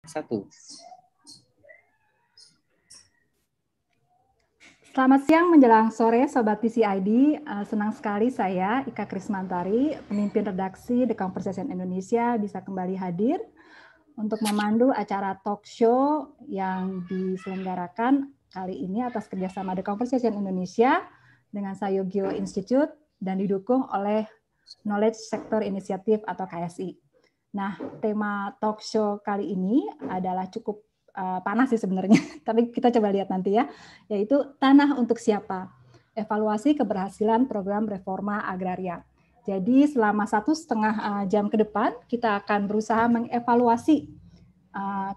Satu. Selamat siang menjelang sore Sobat PCID. Senang sekali saya, Ika Krismantari, pemimpin redaksi The Conversation Indonesia, bisa kembali hadir untuk memandu acara talk show yang diselenggarakan kali ini atas kerjasama The Conversation Indonesia dengan Sayogyo Institute dan didukung oleh Knowledge Sector Initiative atau KSI. Nah, tema talk show kali ini adalah cukup panas sih sebenarnya, tapi kita coba lihat nanti ya, yaitu Tanah untuk Siapa? Evaluasi keberhasilan program reforma agraria. Jadi selama 1,5 jam ke depan, kita akan berusaha mengevaluasi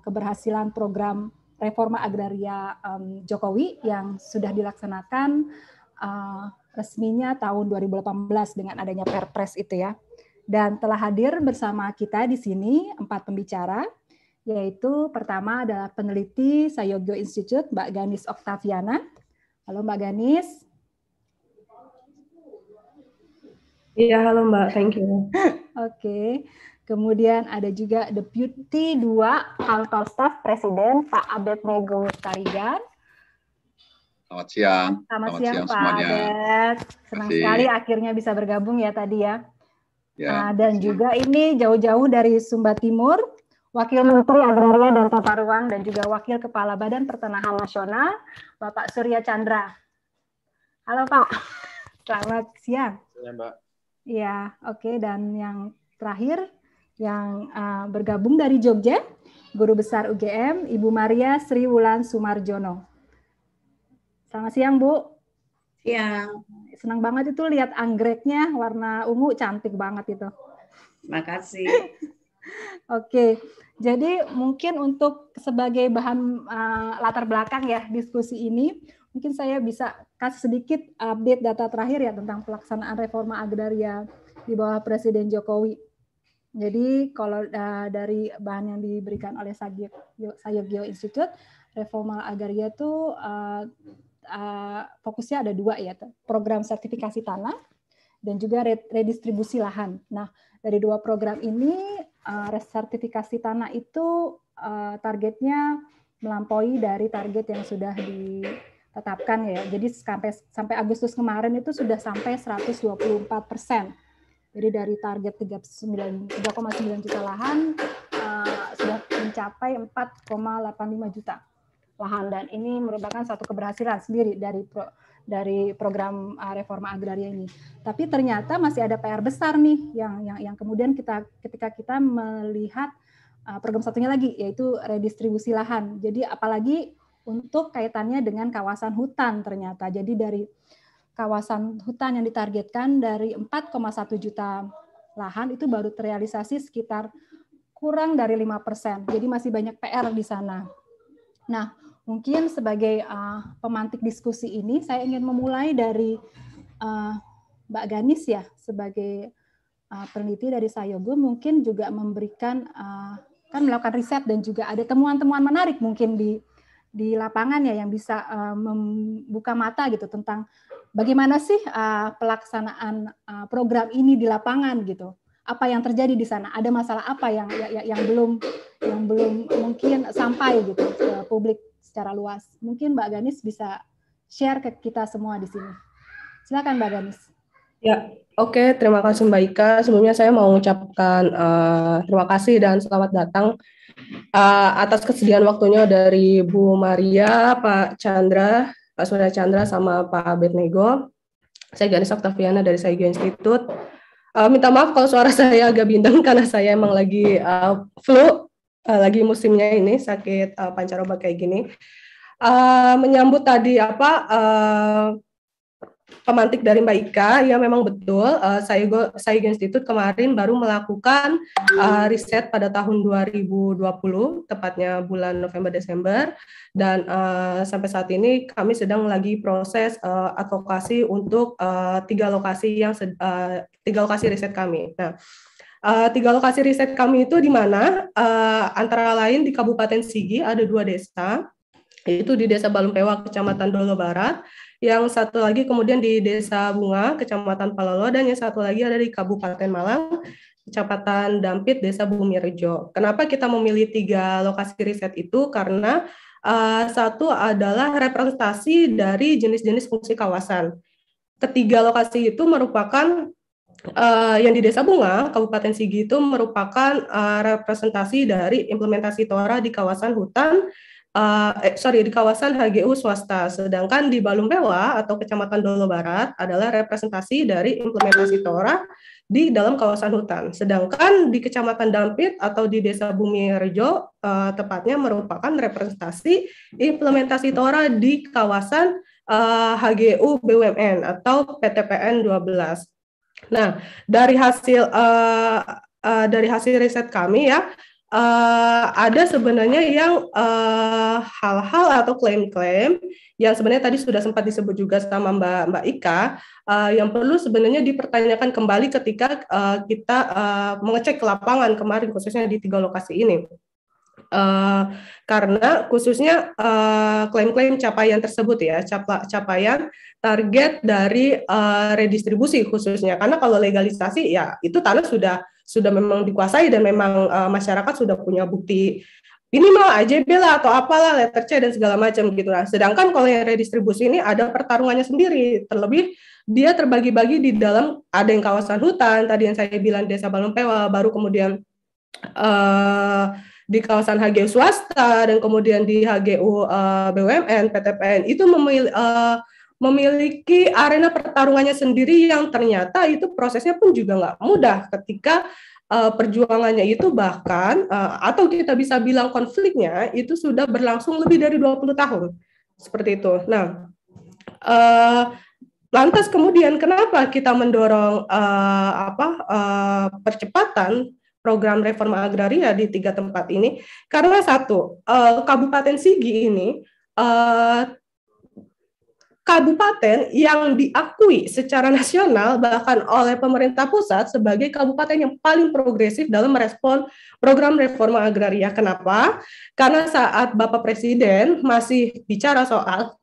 keberhasilan program reforma agraria Jokowi yang sudah dilaksanakan resminya tahun 2018 dengan adanya Perpres itu ya. Dan telah hadir bersama kita di sini 4 pembicara, yaitu pertama adalah peneliti Sayogyo Institute, Mbak Ganis Oktaviana. Halo Mbak Ganis. Iya, halo Mbak, thank you. Oke. Kemudian ada juga Deputi 2 Kantor Staf Presiden, Pak Abednego Tarigan. Selamat siang. Selamat siang Pak Abed. Senang sekali akhirnya bisa bergabung ya tadi ya. Dan juga ini jauh-jauh dari Sumba Timur, Wakil Menteri Agraria dan Tata Ruang dan juga Wakil Kepala Badan Pertanahan Nasional, Bapak Surya Chandra. Halo Pak, selamat siang. Ya Mbak. Iya, oke. Dan yang terakhir yang bergabung dari Jogja, Guru Besar UGM, Ibu Maria Sri Wulan Sumarjono. Selamat siang Bu. Siang. Senang banget itu lihat anggreknya warna ungu, cantik banget itu. Makasih. Oke, jadi mungkin untuk sebagai bahan latar belakang ya diskusi ini, mungkin saya bisa kasih sedikit update data terakhir ya tentang pelaksanaan reforma agraria di bawah Presiden Jokowi. Jadi kalau dari bahan yang diberikan oleh Sayogyo Institute, reforma agraria itu fokusnya ada 2 ya, program sertifikasi tanah dan juga redistribusi lahan. Nah, dari 2 program ini, sertifikasi tanah itu targetnya melampaui dari target yang sudah ditetapkan ya. Jadi sampai Agustus kemarin itu sudah sampai 124%. Jadi dari target 3,9 juta lahan sudah mencapai 4,85 juta lahan, dan ini merupakan satu keberhasilan sendiri dari program reforma agraria ini. Tapi ternyata masih ada PR besar nih yang kemudian ketika kita melihat program satunya lagi, yaitu redistribusi lahan. Jadi apalagi untuk kaitannya dengan kawasan hutan ternyata. Jadi dari kawasan hutan yang ditargetkan dari 4,1 juta lahan itu baru terrealisasi sekitar kurang dari 5%. Jadi masih banyak PR di sana. Nah, mungkin sebagai pemantik diskusi ini, saya ingin memulai dari Mbak Ganis ya, sebagai peneliti dari Sayogyo, mungkin juga memberikan, kan melakukan riset dan juga ada temuan-temuan menarik mungkin di lapangan ya, yang bisa membuka mata gitu tentang bagaimana sih pelaksanaan program ini di lapangan gitu. Apa yang terjadi di sana? Ada masalah apa yang belum mungkin sampai gitu ke publik secara luas. Mungkin Mbak Ganis bisa share ke kita semua di sini. Silakan Mbak Ganis. Ya, oke. Terima kasih Mbak Ika. Sebelumnya saya mau mengucapkan terima kasih dan selamat datang atas kesediaan waktunya dari Bu Maria, Pak Chandra, Pak Surya Chandra, sama Pak Abednego. Saya Ganis Oktaviana dari Sayogyo Institute. Minta maaf kalau suara saya agak bindeng karena saya emang lagi flu. Lagi musimnya ini sakit pancaroba kayak gini. Menyambut tadi pemantik dari Mbak Ika, ya memang betul. Sayogyo Institute kemarin baru melakukan riset pada tahun 2020, tepatnya bulan November-Desember, dan sampai saat ini kami sedang lagi proses advokasi untuk 3 lokasi riset kami. Nah, 3 lokasi riset kami itu di mana? Antara lain di Kabupaten Sigi ada 2 desa, yaitu di Desa Balumpewa, Kecamatan Dolo Barat, yang satu lagi kemudian di Desa Bunga, Kecamatan Palolo, dan yang satu lagi ada di Kabupaten Malang, Kecamatan Dampit, Desa Bumirejo. Kenapa kita memilih 3 lokasi riset itu? Karena satu adalah representasi dari jenis-jenis fungsi kawasan. Ketiga lokasi itu merupakan yang di Desa Bunga, Kabupaten Sigi itu merupakan representasi dari implementasi TORA di kawasan hutan, di kawasan HGU swasta. Sedangkan di Balumbewa atau Kecamatan Dolo Barat adalah representasi dari implementasi TORA di dalam kawasan hutan. Sedangkan di Kecamatan Dampit atau di Desa Bumirejo tepatnya merupakan representasi implementasi TORA di kawasan HGU BUMN atau PTPN 12. Nah, dari hasil riset kami ya, ada sebenarnya yang hal-hal atau klaim-klaim yang sebenarnya tadi sudah sempat disebut juga sama Mbak Ika, yang perlu sebenarnya dipertanyakan kembali ketika kita mengecek ke lapangan kemarin, khususnya di 3 lokasi ini. Karena khususnya klaim-klaim capaian tersebut ya, capaian target dari redistribusi khususnya, karena kalau legalisasi ya itu tanah sudah memang dikuasai dan memang masyarakat sudah punya bukti minimal AJB lah atau apalah, letter C dan segala macam gitu. Nah, sedangkan kalau yang redistribusi ini ada pertarungannya sendiri, terlebih dia terbagi-bagi di dalam, ada yang kawasan hutan tadi yang saya bilang Desa Balumpewa, baru kemudian di kawasan HGU swasta, dan kemudian di HGU BUMN, PTPN itu memiliki arena pertarungannya sendiri yang ternyata itu prosesnya pun juga nggak mudah ketika perjuangannya itu bahkan atau kita bisa bilang konfliknya itu sudah berlangsung lebih dari 20 tahun. Seperti itu. Nah, lantas kemudian kenapa kita mendorong percepatan program reforma agraria di 3 tempat ini? Karena satu, Kabupaten Sigi ini kabupaten yang diakui secara nasional bahkan oleh pemerintah pusat sebagai kabupaten yang paling progresif dalam merespon program reforma agraria. Kenapa? Karena saat Bapak Presiden masih bicara soal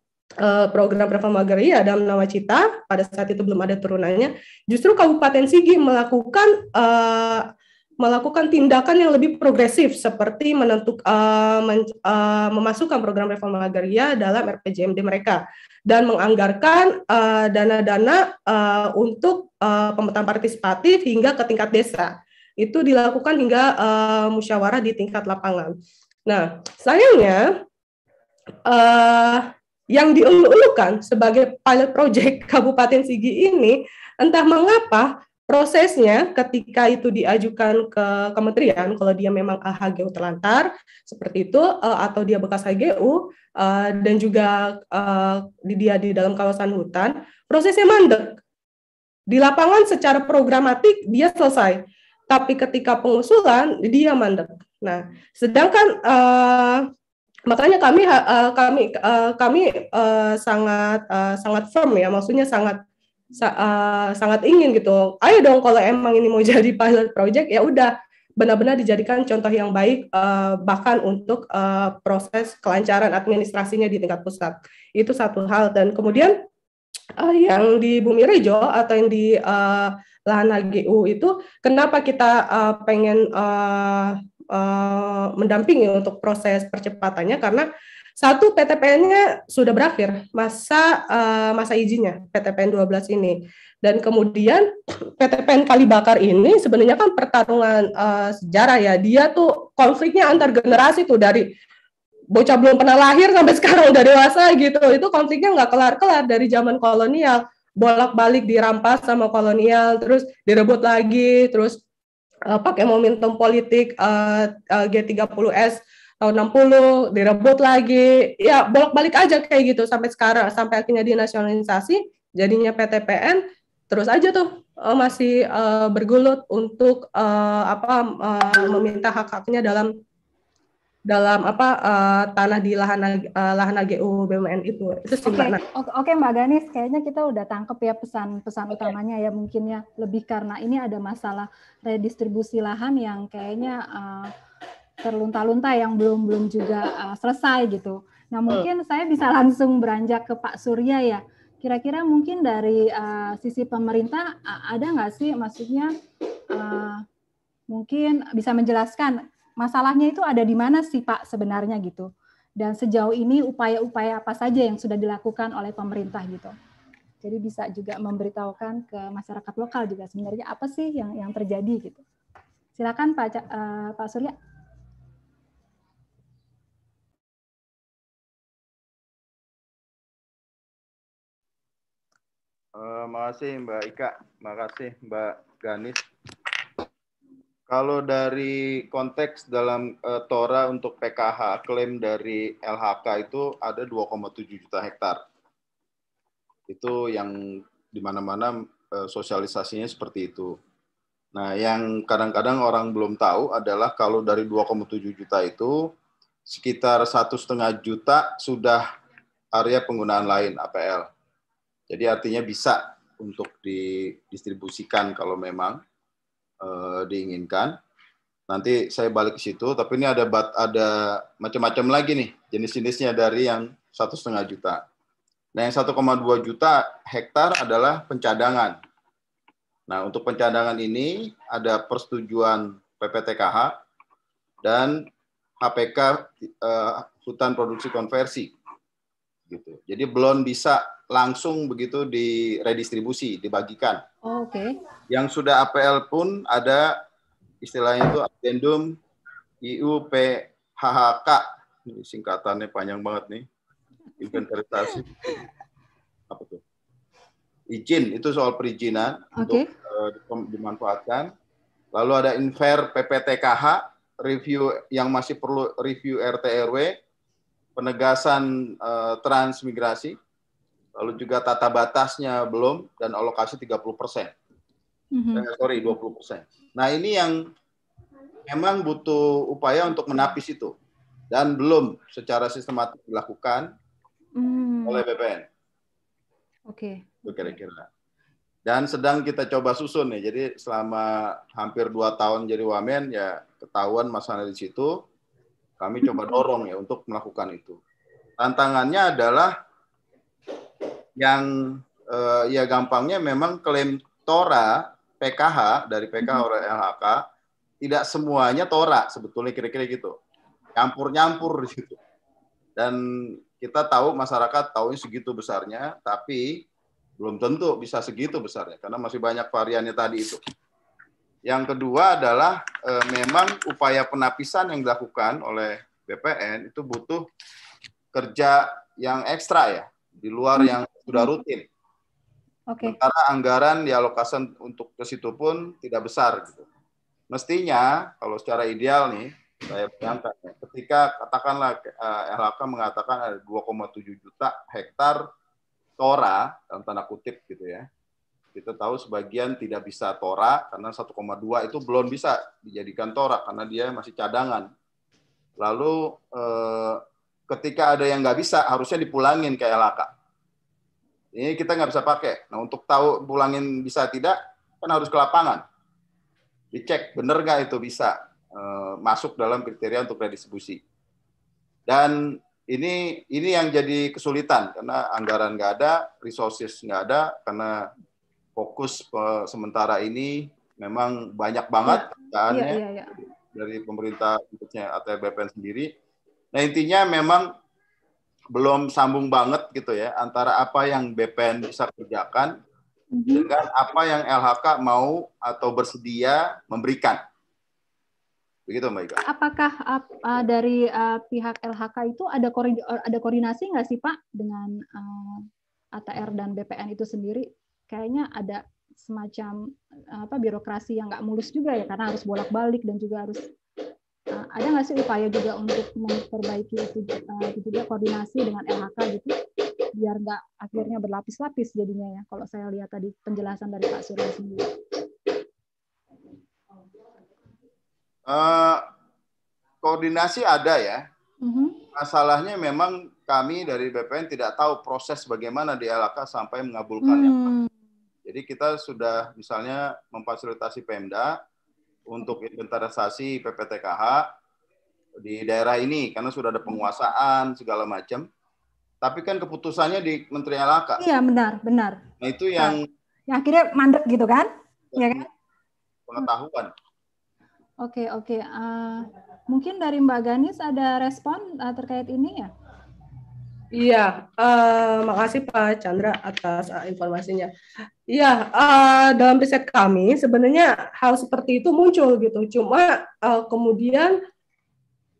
program reforma agraria dalam nawacita, pada saat itu belum ada turunannya, justru Kabupaten Sigi melakukan tindakan yang lebih progresif seperti memasukkan program reforma agraria dalam RPJMD mereka dan menganggarkan dana-dana untuk pemetaan partisipatif hingga ke tingkat desa. Itu dilakukan hingga musyawarah di tingkat lapangan. Nah, sayangnya yang diulu-ulukan sebagai pilot project Kabupaten Sigi ini, entah mengapa prosesnya ketika itu diajukan ke kementerian, kalau dia memang HGU terlantar seperti itu, atau dia bekas HGU dan juga dia di dalam kawasan hutan, prosesnya mandek. Di lapangan secara programatik dia selesai, tapi ketika pengusulan dia mandek. Nah, sedangkan makanya kami sangat firm ya, maksudnya sangat ingin gitu. Ayo dong kalau emang ini mau jadi pilot project, ya udah benar-benar dijadikan contoh yang baik bahkan untuk proses kelancaran administrasinya di tingkat pusat. Itu satu hal. Dan kemudian yang di Bumirejo atau yang di lahan HGU itu, kenapa kita pengen mendampingi untuk proses percepatannya, karena satu, PTPN-nya sudah berakhir masa izinnya PTPN 12 ini, dan kemudian PTPN Kalibakar ini sebenarnya kan pertarungan sejarah ya, dia tuh konfliknya antar generasi tuh, dari bocah belum pernah lahir sampai sekarang udah dewasa gitu, itu konfliknya nggak kelar-kelar dari zaman kolonial, bolak-balik dirampas sama kolonial, terus direbut lagi, terus pakai momentum politik G30S tahun 60 direbut lagi, ya bolak-balik aja kayak gitu sampai sekarang, sampai akhirnya dinasionalisasi, jadinya PTPN, terus aja tuh masih bergulut untuk meminta hak-haknya dalam tanah di lahan HGU BUMN itu sih Mbak. Oke Mbak Ganis, kayaknya kita udah tangkep ya pesan utamanya ya, mungkin ya lebih karena ini ada masalah redistribusi lahan yang kayaknya terlunta-lunta yang belum juga selesai gitu. Nah mungkin saya bisa langsung beranjak ke Pak Surya ya. Kira-kira mungkin dari sisi pemerintah ada nggak sih, maksudnya mungkin bisa menjelaskan masalahnya itu ada di mana sih Pak sebenarnya gitu. Dan sejauh ini upaya-upaya apa saja yang sudah dilakukan oleh pemerintah gitu. Jadi bisa juga memberitahukan ke masyarakat lokal juga sebenarnya apa sih yang terjadi gitu. Silakan Pak Surya. Makasih Mbak Ika, makasih Mbak Ganis. Kalau dari konteks dalam Tora untuk PKH, klaim dari LHK itu ada 2,7 juta hektar. Itu yang di mana-mana sosialisasinya seperti itu. Nah, yang kadang-kadang orang belum tahu adalah kalau dari 2,7 juta itu, sekitar 1,5 juta sudah area penggunaan lain, APL. Jadi artinya bisa untuk didistribusikan kalau memang diinginkan. Nanti saya balik ke situ, tapi ini ada macam-macam lagi nih jenis-jenisnya dari yang 1,5 juta. Nah, yang 1,2 juta hektar adalah pencadangan. Nah, untuk pencadangan ini ada persetujuan PPTKH dan HPK hutan produksi konversi. Gitu. Jadi belum bisa langsung begitu diredistribusi, dibagikan. Oh, Oke. Yang sudah APL pun ada istilahnya itu addendum IUPHHK. Ini singkatannya panjang banget nih. Inventarisasi. Apa tuh? Izin, itu soal perizinan untuk dimanfaatkan. Lalu ada Inver PPTKH, review yang masih perlu review RT/RW, penegasan transmigrasi, lalu juga tata batasnya belum, dan alokasi 30%. 20%. Nah, ini yang memang butuh upaya untuk menapis itu, dan belum secara sistematis dilakukan oleh BPN. Oke. Itu kira-kira. Dan sedang kita coba susun nih, jadi selama hampir 2 tahun jadi Wamen, ya ketahuan masalah di situ, kami coba dorong ya untuk melakukan itu. Tantangannya adalah yang ya gampangnya memang klaim Tora PKH dari PKH oleh LHK tidak semuanya Tora sebetulnya kira-kira gitu. Campur-nyampur di situ. Dan kita tahu masyarakat tahunya segitu besarnya, tapi belum tentu bisa segitu besarnya karena masih banyak variannya tadi itu. Yang kedua adalah memang upaya penapisan yang dilakukan oleh BPN itu butuh kerja yang ekstra ya, di luar yang sudah rutin. Sementara anggaran dialokasikan untuk ke situ pun tidak besar gitu. Mestinya kalau secara ideal nih, saya bayangkan ketika katakanlah LHK mengatakan ada 2,7 juta hektar Tora dalam tanda kutip gitu ya. Kita tahu sebagian tidak bisa Tora karena 1,2 itu belum bisa dijadikan Tora karena dia masih cadangan. Lalu ketika ada yang nggak bisa harusnya dipulangin ke LHK. Ini kita nggak bisa pakai. Nah, untuk tahu pulangin bisa tidak kan harus ke lapangan. Dicek benar nggak itu bisa masuk dalam kriteria untuk redistribusi. Dan ini yang jadi kesulitan karena anggaran nggak ada, resources nggak ada karena fokus sementara ini memang banyak banget kerjaannya dari pemerintah atau BPN sendiri. Nah, intinya memang belum sambung banget gitu ya antara apa yang BPN bisa kerjakan dengan apa yang LHK mau atau bersedia memberikan. Begitu Mbak Ika. Apakah dari pihak LHK itu ada koordinasi nggak sih Pak dengan ATR dan BPN itu sendiri? Kayaknya ada semacam birokrasi yang nggak mulus juga ya karena harus bolak-balik dan juga harus ada nggak sih upaya juga untuk memperbaiki itu juga koordinasi dengan LHK gitu biar nggak akhirnya berlapis-lapis jadinya ya kalau saya lihat tadi penjelasan dari Pak Surya sendiri. Koordinasi ada ya. Masalahnya memang kami dari BPN tidak tahu proses bagaimana di LHK sampai mengabulkannya. Jadi kita sudah misalnya memfasilitasi Pemda untuk inventarisasi PPTKH di daerah ini karena sudah ada penguasaan segala macam. Tapi kan keputusannya di Menteri LHK. Iya benar. Nah itu yang akhirnya mandek gitu kan? Ya kan? Pengetahuan. Oke. Mungkin dari Mbak Ganis ada respon terkait ini ya? Iya, makasih Pak Chandra atas informasinya. Iya, dalam riset kami sebenarnya hal seperti itu muncul gitu. Cuma kemudian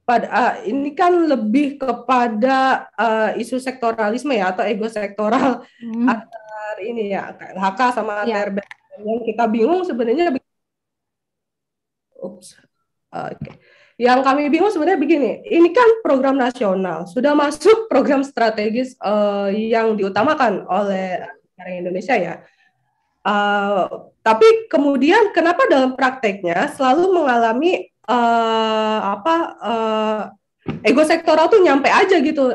pada ini kan lebih kepada isu sektoralisme ya atau ego sektoral antar ini ya KLHK sama TRB. Yang kita bingung sebenarnya. Oke. Yang kami bingung sebenarnya begini, ini kan program nasional, sudah masuk program strategis yang diutamakan oleh negara Indonesia ya. Tapi kemudian kenapa dalam prakteknya selalu mengalami ego sektoral tuh nyampe aja gitu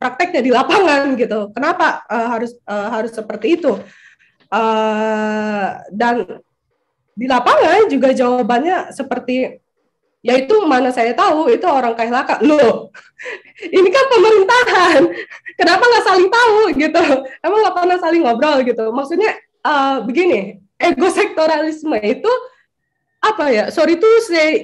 prakteknya di lapangan gitu. Kenapa harus seperti itu? Dan di lapangan juga jawabannya seperti yaitu mana saya tahu itu orang KLHK. Loh, ini kan pemerintahan, kenapa nggak saling tahu gitu? Emang nggak pernah saling ngobrol gitu? Maksudnya begini, ego sektoralisme itu apa ya? Sorry tuh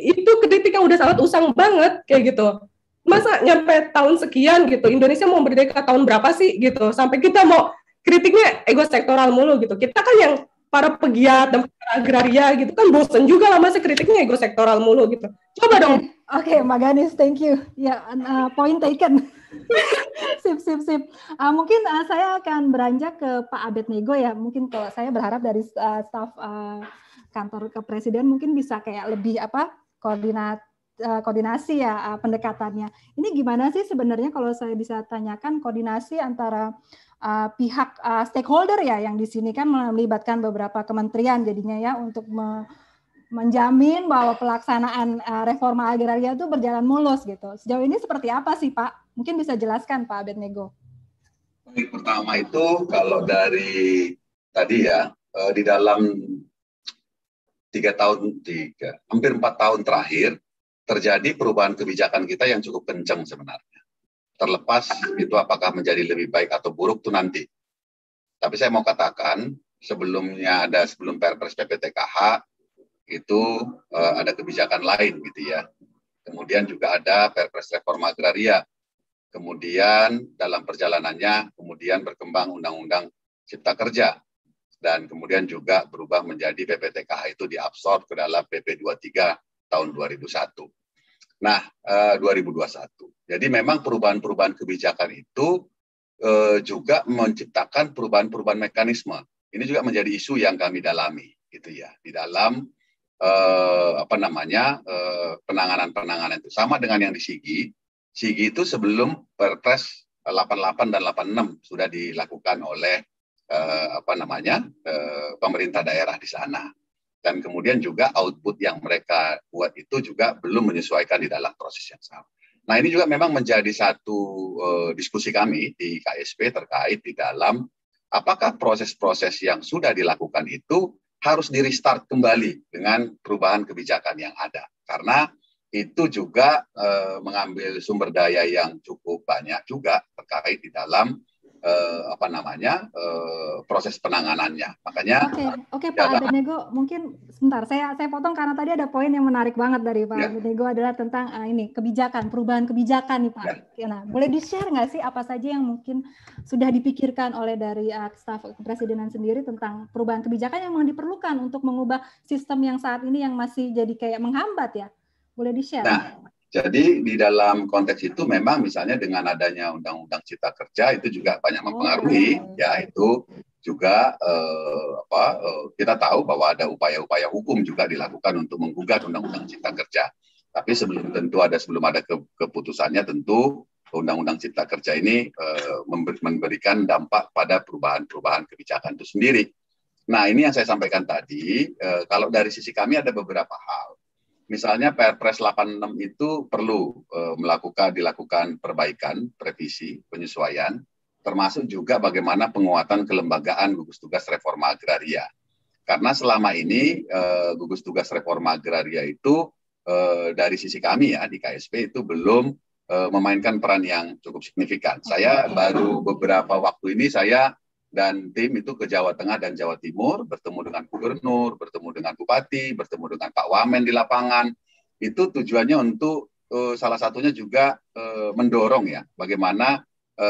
itu kritik yang udah sangat usang banget kayak gitu. Masa nyampe tahun sekian gitu, Indonesia mau merdeka tahun berapa sih gitu? Sampai kita mau kritiknya ego sektoral mulu gitu. Kita kan yang para pegiat dan para agraria gitu kan bosen juga lah masa kritiknya ego sektoral mulu gitu. Coba dong. Oke, Mbak Ganis, thank you. Ya, point taken. Sip. Mungkin saya akan beranjak ke Pak Abednego ya. Mungkin kalau saya berharap dari staf kantor kepresiden mungkin bisa kayak lebih koordinasi ya pendekatannya. Ini gimana sih sebenarnya kalau saya bisa tanyakan koordinasi antara pihak stakeholder ya yang di sini kan melibatkan beberapa kementerian jadinya ya untuk menjamin bahwa pelaksanaan reforma agraria itu berjalan mulus gitu. Sejauh ini seperti apa sih Pak? Mungkin bisa jelaskan Pak Abednego. Pertama itu kalau dari tadi ya di dalam hampir 4 tahun terakhir terjadi perubahan kebijakan kita yang cukup kencang sebenarnya. Terlepas itu apakah menjadi lebih baik atau buruk itu nanti. Tapi saya mau katakan sebelum Perpres PPTKH itu ada kebijakan lain gitu ya. Kemudian juga ada Perpres Reforma Agraria. Kemudian dalam perjalanannya kemudian berkembang Undang-Undang Cipta Kerja. Dan kemudian juga berubah menjadi PPTKH itu diabsorb ke dalam PP 23 tahun 2001. Nah, 2021. Jadi memang perubahan-perubahan kebijakan itu juga menciptakan perubahan-perubahan mekanisme. Ini juga menjadi isu yang kami dalami, gitu ya, di dalam penanganan itu sama dengan yang di SIGI. SIGI itu sebelum Perpres 88 dan 86 sudah dilakukan oleh pemerintah daerah di sana. Dan kemudian juga output yang mereka buat itu juga belum menyesuaikan di dalam proses yang sama. Nah, ini juga memang menjadi satu diskusi kami di KSP terkait di dalam apakah proses-proses yang sudah dilakukan itu harus di-restart kembali dengan perubahan kebijakan yang ada. Karena itu juga mengambil sumber daya yang cukup banyak juga terkait di dalam proses penanganannya. Makanya Oke, Pak Abednego, mungkin sebentar saya potong karena tadi ada poin yang menarik banget dari Pak Abednego adalah tentang perubahan kebijakan nih Pak. Nah, boleh di-share nggak sih apa saja yang mungkin sudah dipikirkan oleh dari staf kepresidenan sendiri tentang perubahan kebijakan yang memang diperlukan untuk mengubah sistem yang saat ini yang masih jadi kayak menghambat ya? Boleh di-share? Nah, jadi di dalam konteks itu memang misalnya dengan adanya Undang-Undang Cipta Kerja itu juga banyak mempengaruhi, ya itu juga kita tahu bahwa ada upaya-upaya hukum juga dilakukan untuk menggugat Undang-Undang Cipta Kerja. Tapi sebelum ada keputusannya tentu Undang-Undang Cipta Kerja ini memberikan dampak pada perubahan-perubahan kebijakan itu sendiri. Nah, ini yang saya sampaikan tadi. Kalau dari sisi kami ada beberapa hal. Misalnya Perpres 86 itu perlu dilakukan perbaikan, revisi, penyesuaian, termasuk juga bagaimana penguatan kelembagaan gugus tugas reforma agraria. Karena selama ini gugus tugas reforma agraria itu dari sisi kami ya di KSP itu belum memainkan peran yang cukup signifikan. Saya baru beberapa waktu ini saya dan tim itu ke Jawa Tengah dan Jawa Timur, bertemu dengan gubernur, bertemu dengan bupati, bertemu dengan Pak Wamen di lapangan. Itu tujuannya untuk salah satunya juga mendorong ya bagaimana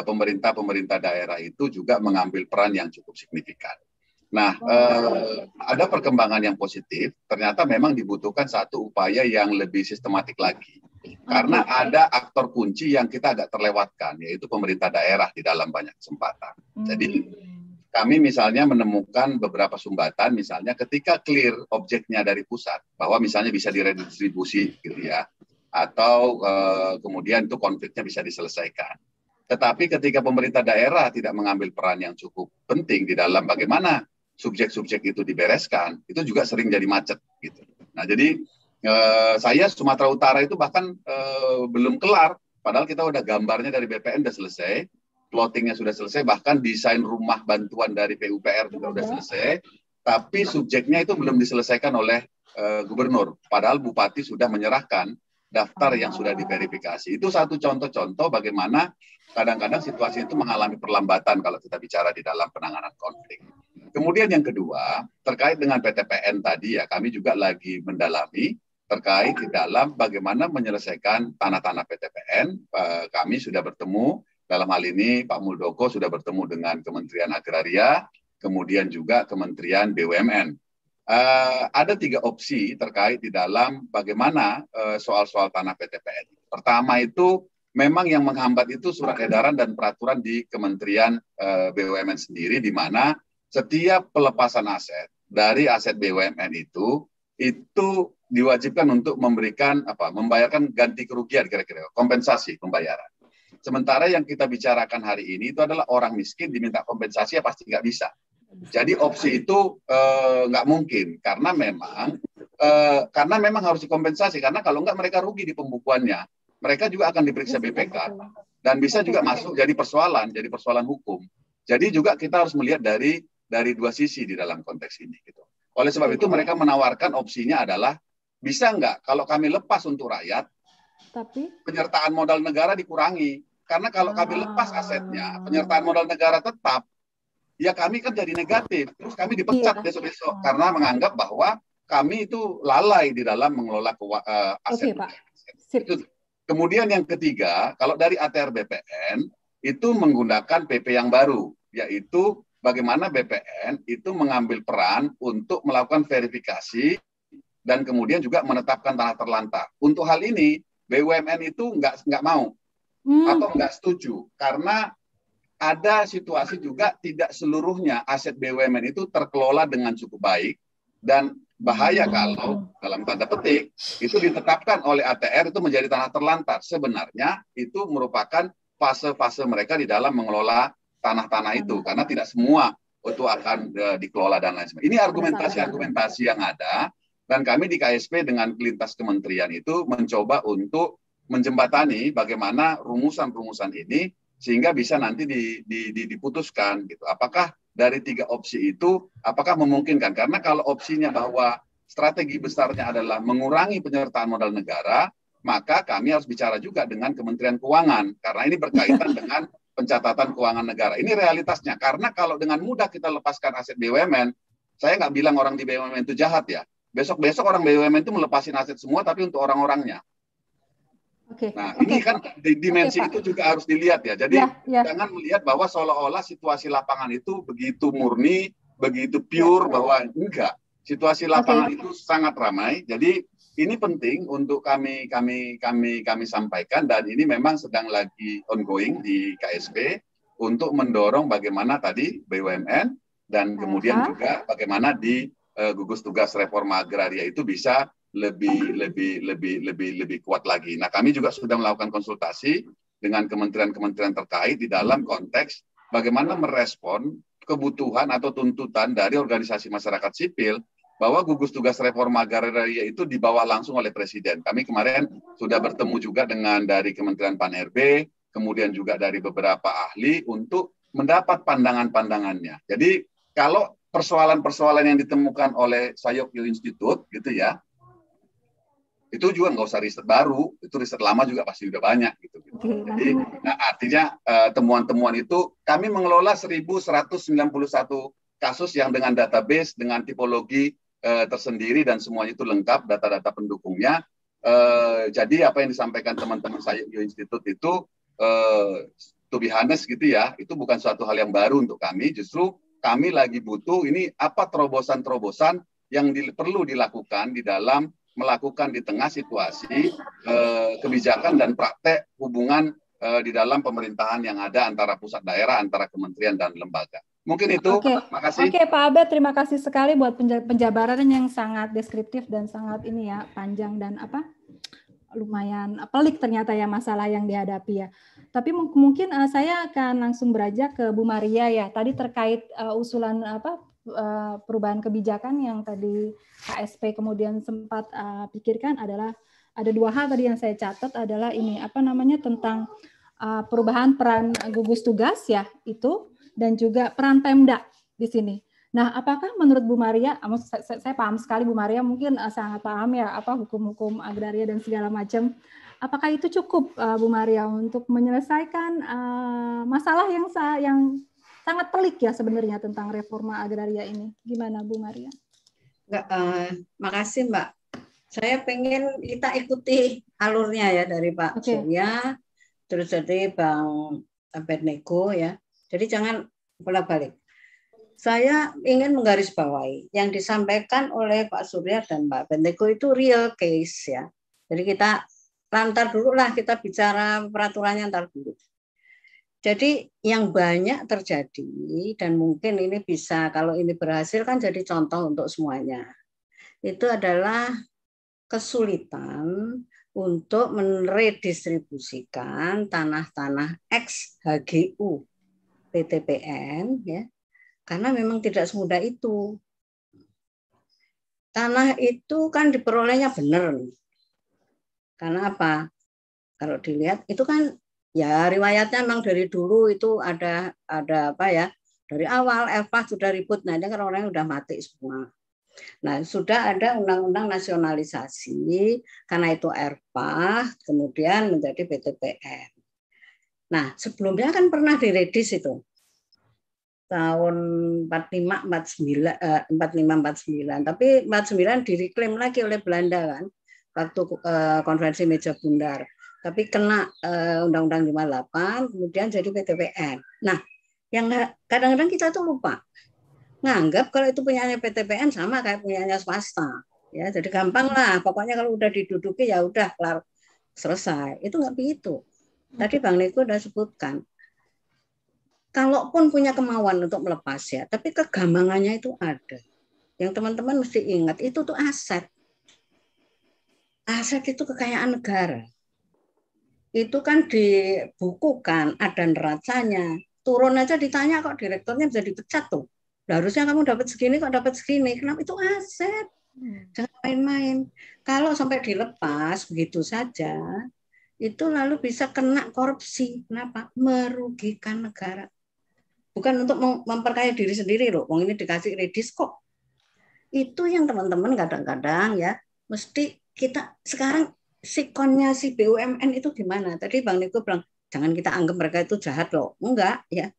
pemerintah daerah itu juga mengambil peran yang cukup signifikan. Nah, ada perkembangan yang positif. Ternyata memang dibutuhkan satu upaya yang lebih sistematik lagi. Karena ada aktor kunci yang kita agak terlewatkan, yaitu pemerintah daerah di dalam banyak kesempatan. Jadi kami misalnya menemukan beberapa sumbatan, misalnya ketika clear objeknya dari pusat, bahwa misalnya bisa diredistribusi gitu ya, atau kemudian itu konfliknya bisa diselesaikan. Tetapi ketika pemerintah daerah tidak mengambil peran yang cukup penting di dalam bagaimana subjek-subjek itu dibereskan, itu juga sering jadi macet gitu. Nah, jadi saya Sumatera Utara itu bahkan belum kelar, padahal kita udah gambarnya dari BPN udah selesai, plottingnya sudah selesai, bahkan desain rumah bantuan dari PUPR juga udah selesai, tapi subjeknya itu belum diselesaikan oleh gubernur, padahal bupati sudah menyerahkan daftar yang sudah diverifikasi. Itu satu contoh-contoh bagaimana kadang-kadang situasi itu mengalami perlambatan kalau kita bicara di dalam penanganan konflik. Kemudian yang kedua, terkait dengan PTPN tadi ya, kami juga lagi mendalami terkait di dalam bagaimana menyelesaikan tanah-tanah PTPN. Kami sudah bertemu, dalam hal ini Pak Muldoko sudah bertemu dengan Kementerian Agraria, kemudian juga Kementerian BUMN. Ada 3 opsi terkait di dalam bagaimana soal-soal tanah PTPN. Pertama itu memang yang menghambat itu surat edaran dan peraturan di Kementerian BUMN sendiri, di mana setiap pelepasan aset dari aset BUMN itu diwajibkan untuk membayarkan ganti kerugian, kira-kira kompensasi pembayaran. Sementara yang kita bicarakan hari ini itu adalah orang miskin diminta kompensasi ya pasti nggak bisa. Jadi opsi itu nggak mungkin karena memang harus dikompensasi, karena kalau nggak mereka rugi di pembukuannya. Mereka juga akan diperiksa BPK dan bisa juga masuk jadi persoalan hukum. Jadi juga kita harus melihat dari 2 sisi di dalam konteks ini gitu. Oleh sebab itu mereka menawarkan opsinya adalah bisa nggak kalau kami lepas untuk rakyat, tapi penyertaan modal negara dikurangi. Karena kalau kami lepas asetnya, penyertaan modal negara tetap, ya kami kan jadi negatif. Terus kami dipecat besok-besok karena menganggap bahwa kami itu lalai di dalam mengelola aset. Itu. Kemudian yang ketiga, kalau dari ATR BPN itu menggunakan PP yang baru, yaitu bagaimana BPN itu mengambil peran untuk melakukan verifikasi dan kemudian juga menetapkan tanah terlantar. Untuk hal ini BUMN itu nggak mau atau nggak setuju karena ada situasi juga tidak seluruhnya aset BUMN itu terkelola dengan cukup baik, dan bahaya kalau dalam tanda petik itu ditetapkan oleh ATR itu menjadi tanah terlantar. Sebenarnya itu merupakan fase-fase mereka di dalam mengelola tanah-tanah itu, karena tidak semua itu akan dikelola dan lain sebagainya. Ini argumentasi yang ada, dan kami di KSP dengan lintas kementerian itu mencoba untuk menjembatani bagaimana rumusan-rumusan ini sehingga bisa nanti diputuskan gitu. Apakah dari 3 opsi itu apakah memungkinkan? Karena kalau opsinya bahwa strategi besarnya adalah mengurangi penyertaan modal negara, maka kami harus bicara juga dengan Kementerian Keuangan karena ini berkaitan dengan pencatatan keuangan negara. Ini realitasnya. Karena kalau dengan mudah kita lepaskan aset BUMN, saya nggak bilang orang di BUMN itu jahat ya. Besok-besok orang BUMN itu melepasin aset semua, tapi untuk orang-orangnya. Nah, ini kan dimensi itu juga harus dilihat ya. Jadi jangan melihat bahwa seolah-olah situasi lapangan itu begitu murni, begitu pure, bahwa enggak. Situasi lapangan itu sangat ramai. Jadi ini penting untuk kami sampaikan, dan ini memang sedang lagi ongoing di KSP untuk mendorong bagaimana tadi BUMN dan kemudian juga bagaimana di gugus tugas reforma agraria itu bisa lebih kuat lagi. Nah, kami juga sudah melakukan konsultasi dengan kementerian-kementerian terkait di dalam konteks bagaimana merespon kebutuhan atau tuntutan dari organisasi masyarakat sipil bahwa gugus tugas reforma agraria itu di bawah langsung oleh Presiden. Kami kemarin sudah bertemu juga dengan dari Kementerian Pan-RB, kemudian juga dari beberapa ahli untuk mendapat pandangan-pandangannya. Jadi kalau persoalan-persoalan yang ditemukan oleh Sayokyo Institute gitu ya, itu juga nggak usah riset baru, itu riset lama juga pasti udah banyak gitu. Jadi artinya temuan-temuan itu kami mengelola 1.191 kasus yang dengan database, dengan tipologi tersendiri dan semuanya itu lengkap, data-data pendukungnya. Jadi apa yang disampaikan teman-teman saya di Institute itu, to be honest gitu ya, itu bukan suatu hal yang baru untuk kami. Justru kami lagi butuh ini apa terobosan-terobosan yang perlu dilakukan di dalam melakukan di tengah situasi kebijakan dan praktek hubungan di dalam pemerintahan yang ada antara pusat daerah, antara kementerian dan lembaga. Mungkin itu. Makasih. Oke, Pak Abed, terima kasih sekali buat penjabaran yang sangat deskriptif dan sangat ini ya, panjang dan lumayan pelik ternyata ya masalah yang dihadapi ya. Tapi mungkin saya akan langsung beranjak ke Bu Maria ya. Tadi terkait usulan perubahan kebijakan yang tadi KSP kemudian sempat pikirkan adalah ada dua hal tadi yang saya catat adalah ini tentang perubahan peran gugus tugas ya itu dan juga peran Pemda di sini. Nah, apakah menurut Bu Maria, saya paham sekali Bu Maria mungkin sangat paham ya hukum-hukum agraria dan segala macam. Apakah itu cukup Bu Maria untuk menyelesaikan masalah yang sangat pelik ya sebenarnya tentang reforma agraria ini? Gimana Bu Maria? Makasih Mbak. Saya pengen kita ikuti alurnya ya dari Pak Surya, terus dari Bang Abednego ya. Jadi jangan bolak-balik. Saya ingin menggarisbawahi yang disampaikan oleh Pak Surya dan Pak Abednego itu real case ya. Jadi kita lantar dulu lah, kita bicara peraturannya ntar dulu. Jadi yang banyak terjadi dan mungkin ini bisa kalau ini berhasil kan jadi contoh untuk semuanya. Itu adalah kesulitan untuk meredistribusikan tanah-tanah ex HGU PTPN ya. Karena memang tidak semudah itu. Tanah itu kan diperolehnya benar. Karena apa? Kalau dilihat itu kan ya riwayatnya memang dari dulu itu ada apa ya? Dari awal ERPA sudah ribut, nah ini kan orang udah mati semua. Nah, sudah ada undang-undang nasionalisasi karena itu ERPA kemudian menjadi PTPN. Nah, sebelumnya kan pernah diredis itu. Tahun 45-49, tapi 49 direklaim lagi oleh Belanda kan waktu konferensi meja bundar, tapi kena Undang-Undang 58 kemudian jadi PTPN. Nah, yang kadang-kadang kita tuh lupa nganggap kalau itu punyanya PTPN sama kayak punyanya swasta ya, jadi gampang lah pokoknya kalau udah diduduki ya udah kelar selesai. Itu nggak begitu. Tadi Bang Niko udah sebutkan. Kalaupun punya kemauan untuk melepas ya, tapi kegambangannya itu ada. Yang teman-teman mesti ingat, itu tuh aset. Aset itu kekayaan negara. Itu kan dibukukan, ada neracanya. Turun aja ditanya kok direkturnya bisa dipecat tuh. Harusnya kamu dapat segini kok dapat segini. Kenapa? Itu aset. Jangan main-main. Kalau sampai dilepas begitu saja, itu lalu bisa kena korupsi. Kenapa? Merugikan negara. Bukan untuk memperkaya diri sendiri loh. Wong ini dikasih redis kok. Itu yang teman-teman kadang-kadang ya mesti kita sekarang sikonnya si BUMN itu gimana? Tadi Bang Niko bilang jangan kita anggap mereka itu jahat loh. Enggak ya.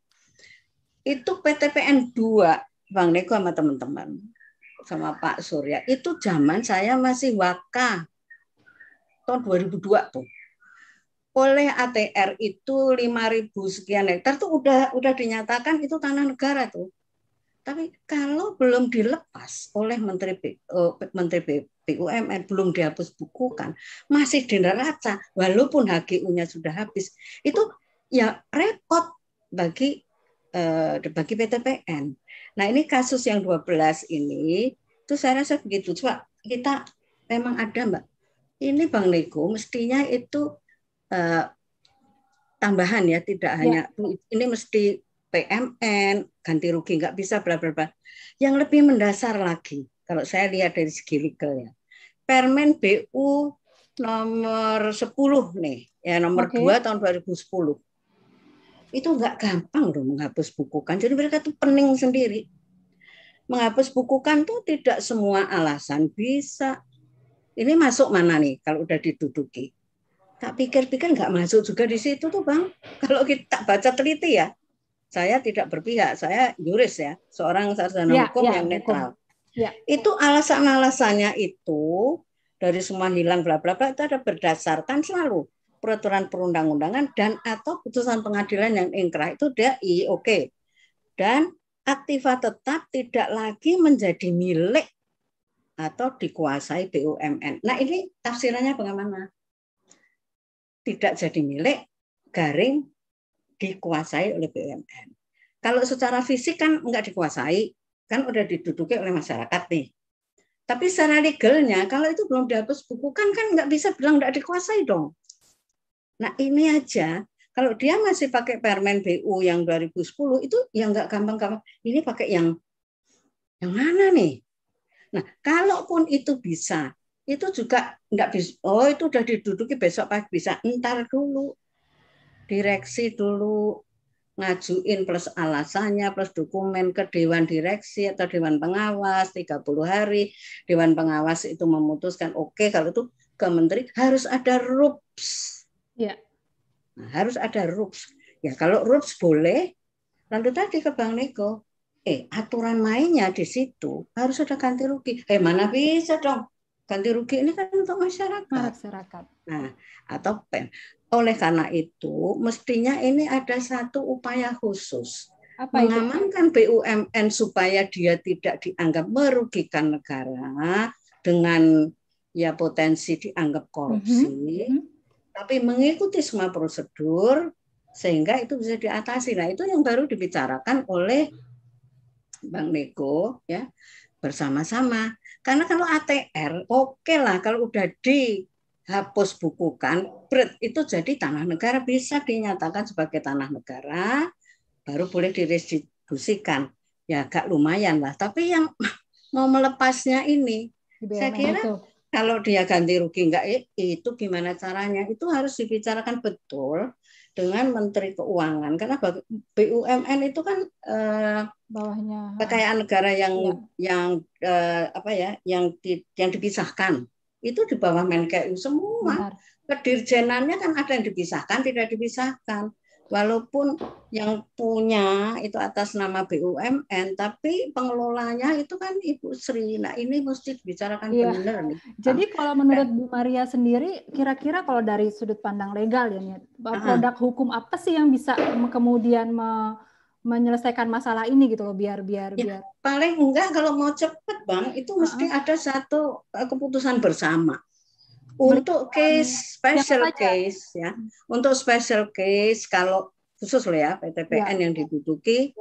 Itu PTPN 2 Bang Niko sama teman-teman sama Pak Surya. Itu zaman saya masih waka tahun 2002 tuh. Oleh ATR itu 5.000 sekian hektar tuh udah dinyatakan itu tanah negara tuh. Tapi kalau belum dilepas oleh Menteri BUMN, belum dihapus bukukan, masih di neraca, walaupun HGU-nya sudah habis, itu ya repot bagi PTPN. Nah ini kasus yang 12 ini, itu saya rasa begitu. Coba kita memang ada Mbak. Ini Bang Niko mestinya itu tambahan ya, tidak hanya ini mesti PMN ganti rugi, nggak bisa bla bla bla. Yang lebih mendasar lagi kalau saya lihat dari segi legal ya, Permen BU nomor 10 nih ya, nomor 2 tahun 2010 itu nggak gampang loh menghapus bukukan. Jadi mereka tuh pening sendiri. Menghapus bukukan tuh tidak semua alasan bisa. Ini masuk mana nih kalau udah diduduki? Tak pikir-pikir nggak masuk juga di situ tuh Bang. Kalau kita baca teliti ya, saya tidak berpihak, saya juris ya, seorang sarjana hukum yang netral. Ya. Itu alasan-alasannya itu dari semua hilang bla bla bla itu ada berdasarkan selalu peraturan perundang-undangan dan atau putusan pengadilan yang ingkrah itu dia oke. Dan aktiva tetap tidak lagi menjadi milik atau dikuasai BUMN. Nah ini tafsirannya bagaimana? Tidak jadi milik garing dikuasai oleh BUMN. Kalau secara fisik kan enggak dikuasai, kan udah diduduki oleh masyarakat nih. Tapi secara legalnya, kalau itu belum dihapus bukukan kan nggak bisa bilang nggak dikuasai dong. Nah ini aja, kalau dia masih pakai Permen BU yang 2010 itu yang nggak gampang-gampang. Ini pakai yang mana nih? Nah kalaupun itu bisa, itu juga nggak bisa. Oh itu udah diduduki besok pagi bisa. Entar dulu, direksi dulu. Ngajuin plus alasannya plus dokumen ke Dewan Direksi atau Dewan Pengawas 30 hari. Dewan Pengawas itu memutuskan oke, kalau itu ke Menteri harus ada RUPS. Ya. Nah, harus ada RUPS. Ya kalau RUPS boleh, lalu tadi ke Bang Niko, aturan mainnya di situ harus ada ganti rugi. Mana bisa dong? Ganti rugi ini kan untuk masyarakat. Nah, atau PEN. Oleh karena itu, mestinya ini ada satu upaya khusus. Mengamankan BUMN supaya dia tidak dianggap merugikan negara dengan ya potensi dianggap korupsi, tapi mengikuti semua prosedur sehingga itu bisa diatasi. Nah, itu yang baru dibicarakan oleh Bang Niko ya bersama-sama. Karena kalau ATR, oke lah kalau udah dihapus bukukan, itu jadi tanah negara, bisa dinyatakan sebagai tanah negara, baru boleh direstitusikan. Ya agak lumayan lah. Tapi yang mau melepasnya ini, saya kira kalau dia ganti rugi enggak, itu gimana caranya? Itu harus dibicarakan betul dengan Menteri Keuangan. Karena BUMN itu kan bawahnya kekayaan negara yang dipisahkan. Itu di bawah Menkeu semua. Kedirjenannya kan ada yang dipisahkan, tidak dipisahkan. Walaupun yang punya itu atas nama BUMN, tapi pengelolanya itu kan Ibu Sri. Nah ini mesti dibicarakan benar nih. Jadi kalau menurut Bu Maria sendiri, kira-kira kalau dari sudut pandang legal ya, produk hukum apa sih yang bisa kemudian menyelesaikan masalah ini gitu loh, biar paling enggak kalau mau cepet Bang, itu mesti ada satu keputusan bersama. Untuk case special case ya, untuk special case kalau khusus loh ya PTPN yang diduduki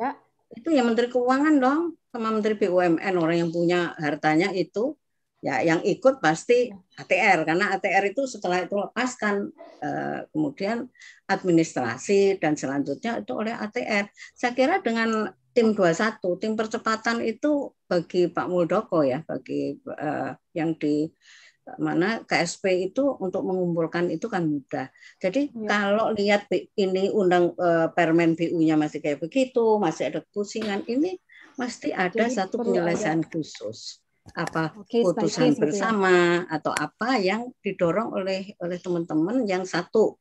itu ya Menteri Keuangan dong sama Menteri BUMN, orang yang punya hartanya itu ya yang ikut pasti ATR, karena ATR itu setelah itu lepaskan kemudian administrasi dan selanjutnya itu oleh ATR. Saya kira dengan tim 21, tim percepatan itu bagi Pak Muldoko ya, bagi yang di mana KSP itu untuk mengumpulkan itu kan mudah. Jadi kalau lihat ini Permen BU-nya masih kayak begitu, masih ada kepusingan, ini mesti ada satu penyelesaian khusus. Apa putusan bersama atau apa yang didorong oleh teman-teman yang satu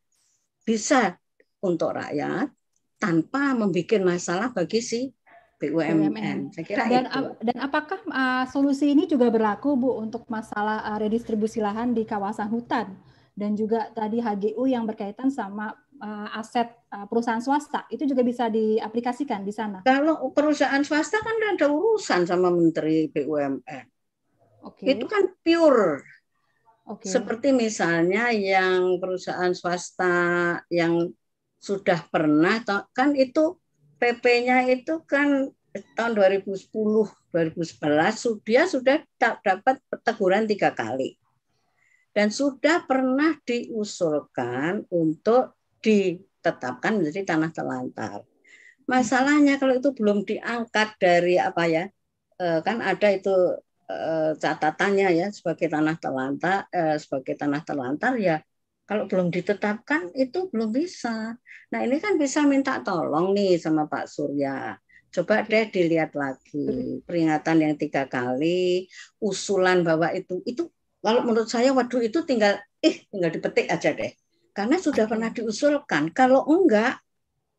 bisa untuk rakyat tanpa membuat masalah bagi si BUMN. Saya kira dan apakah solusi ini juga berlaku Bu untuk masalah redistribusi lahan di kawasan hutan dan juga tadi HGU yang berkaitan sama aset perusahaan swasta, itu juga bisa diaplikasikan di sana? Kalau perusahaan swasta kan ada urusan sama Menteri BUMN. Itu kan pure. Seperti misalnya yang perusahaan swasta yang sudah pernah kan itu PP-nya itu kan tahun 2010-2011 dia sudah dapat teguran 3 kali dan sudah pernah diusulkan untuk ditetapkan menjadi tanah terlantar. Masalahnya kalau itu belum diangkat dari kan ada itu catatannya ya sebagai tanah terlantar ya. Kalau belum ditetapkan itu belum bisa. Nah ini kan bisa minta tolong nih sama Pak Surya. Coba deh dilihat lagi peringatan yang 3 kali, usulan bahwa itu Kalau menurut saya, waduh itu tinggal dipetik aja deh. Karena sudah pernah diusulkan. Kalau enggak,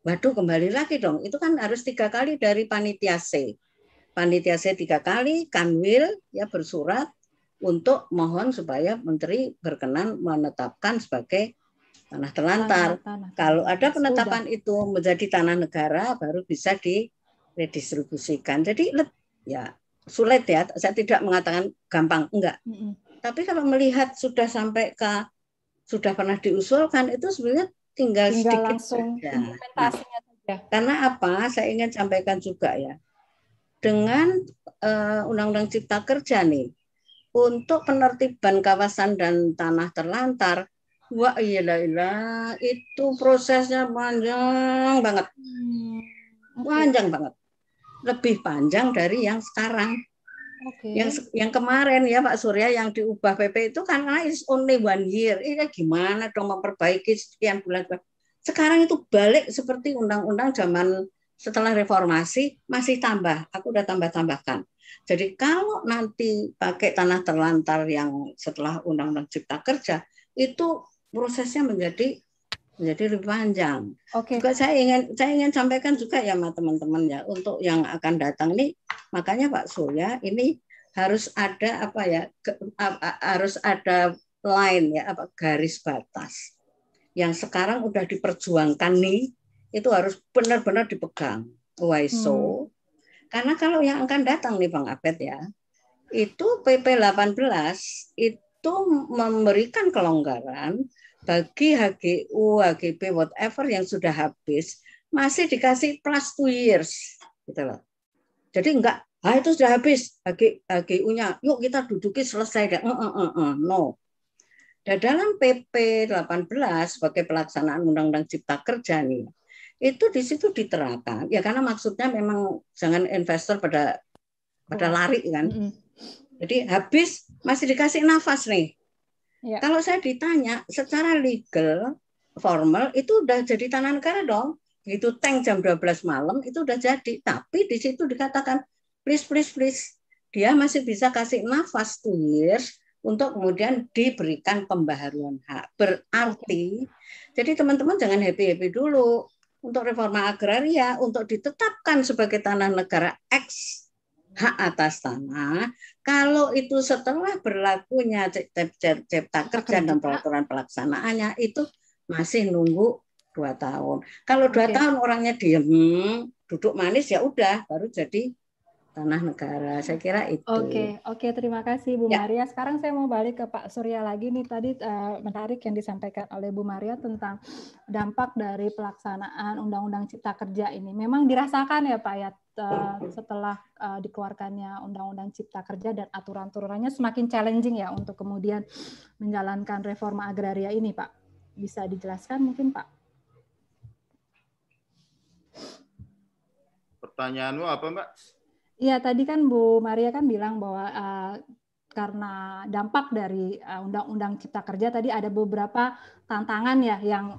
waduh kembali lagi dong. Itu kan harus 3 kali dari panitia C. Panitia C 3 kali, Kanwil ya bersurat untuk mohon supaya Menteri berkenan menetapkan sebagai tanah terlantar. Kalau ada penetapan itu menjadi tanah negara, baru bisa diredistribusikan. Jadi ya sulit ya. Saya tidak mengatakan gampang, enggak. Tapi kalau melihat sudah sampai sudah pernah diusulkan, itu sebenarnya tinggal sedikit langsung saja. implementasinya saja. Karena apa? Saya ingin sampaikan juga ya, dengan Undang-Undang Cipta Kerja nih, untuk penertiban kawasan dan tanah terlantar, wah iyalah, itu prosesnya panjang banget, panjang banget, lebih panjang dari yang sekarang. Yang kemarin ya Pak Surya yang diubah PP itu kan karena it's only 1 year. Ini gimana dong memperbaiki sekian bulan. Sekarang itu balik seperti undang-undang zaman setelah reformasi, masih tambah. Aku udah tambah-tambahkan. Jadi kalau nanti pakai tanah terlantar yang setelah Undang-Undang Cipta Kerja, itu prosesnya menjadi lebih panjang. Juga saya ingin sampaikan juga ya sama teman-teman ya, untuk yang akan datang nih, makanya Pak Surya ini harus ada harus ada line ya, garis batas yang sekarang udah diperjuangkan nih, itu harus benar-benar dipegang. Why so? Karena kalau yang akan datang nih Bang Abed ya, itu PP 18 itu memberikan kelonggaran bagi HGU, HGB, whatever yang sudah habis, masih dikasih plus 2 years. Gitu loh. Jadi enggak, itu sudah habis HGU-nya, yuk kita duduki selesai. No. Dan dalam PP 18 sebagai pelaksanaan Undang-Undang Cipta Kerja nih, itu di situ diterapkan. Ya karena maksudnya memang jangan investor pada lari kan. Jadi habis masih dikasih nafas nih. Ya. Kalau saya ditanya secara legal formal itu udah jadi tanah negara dong. Begitu tank jam 12 malam itu udah jadi. Tapi di situ dikatakan please dia masih bisa kasih nafas 2 years untuk kemudian diberikan pembaharuan hak. Berarti jadi teman-teman jangan happy dulu untuk reforma agraria untuk ditetapkan sebagai tanah negara X hak atas tanah, kalau itu setelah berlakunya Cipta Kerja dan peraturan pelaksanaannya itu masih nunggu 2 tahun. Kalau 2 tahun orangnya diem, duduk manis ya udah baru jadi tanah negara. Saya kira itu. Oke, terima kasih Bu Maria. Sekarang saya mau balik ke Pak Surya lagi nih. Tadi menarik yang disampaikan oleh Bu Maria tentang dampak dari pelaksanaan Undang-Undang Cipta Kerja ini. Memang dirasakan ya Pak ya, setelah dikeluarkannya Undang-Undang Cipta Kerja dan aturan-aturannya semakin challenging ya untuk kemudian menjalankan reforma agraria ini Pak. Bisa dijelaskan mungkin Pak? Pertanyaanmu apa Mbak? Iya, tadi kan Bu Maria kan bilang bahwa karena dampak dari Undang-Undang Cipta Kerja tadi ada beberapa tantangan ya yang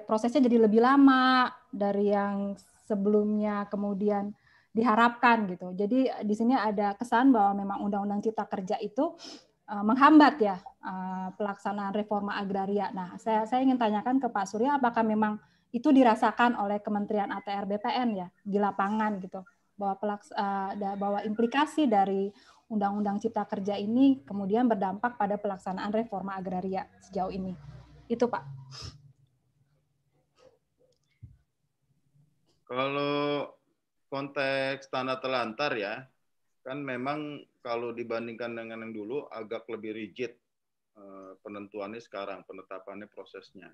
prosesnya jadi lebih lama dari yang sebelumnya kemudian diharapkan gitu. Jadi di sini ada kesan bahwa memang Undang-Undang Cipta Kerja itu menghambat ya pelaksanaan reforma agraria. Nah, saya ingin tanyakan ke Pak Surya apakah memang itu dirasakan oleh Kementerian ATR BPN ya di lapangan gitu. Bahwa implikasi dari Undang-Undang Cipta Kerja ini kemudian berdampak pada pelaksanaan reforma agraria sejauh ini. Itu Pak. Kalau konteks tanah terlantar ya, kan memang kalau dibandingkan dengan yang dulu agak lebih rigid penentuannya sekarang, penetapannya prosesnya.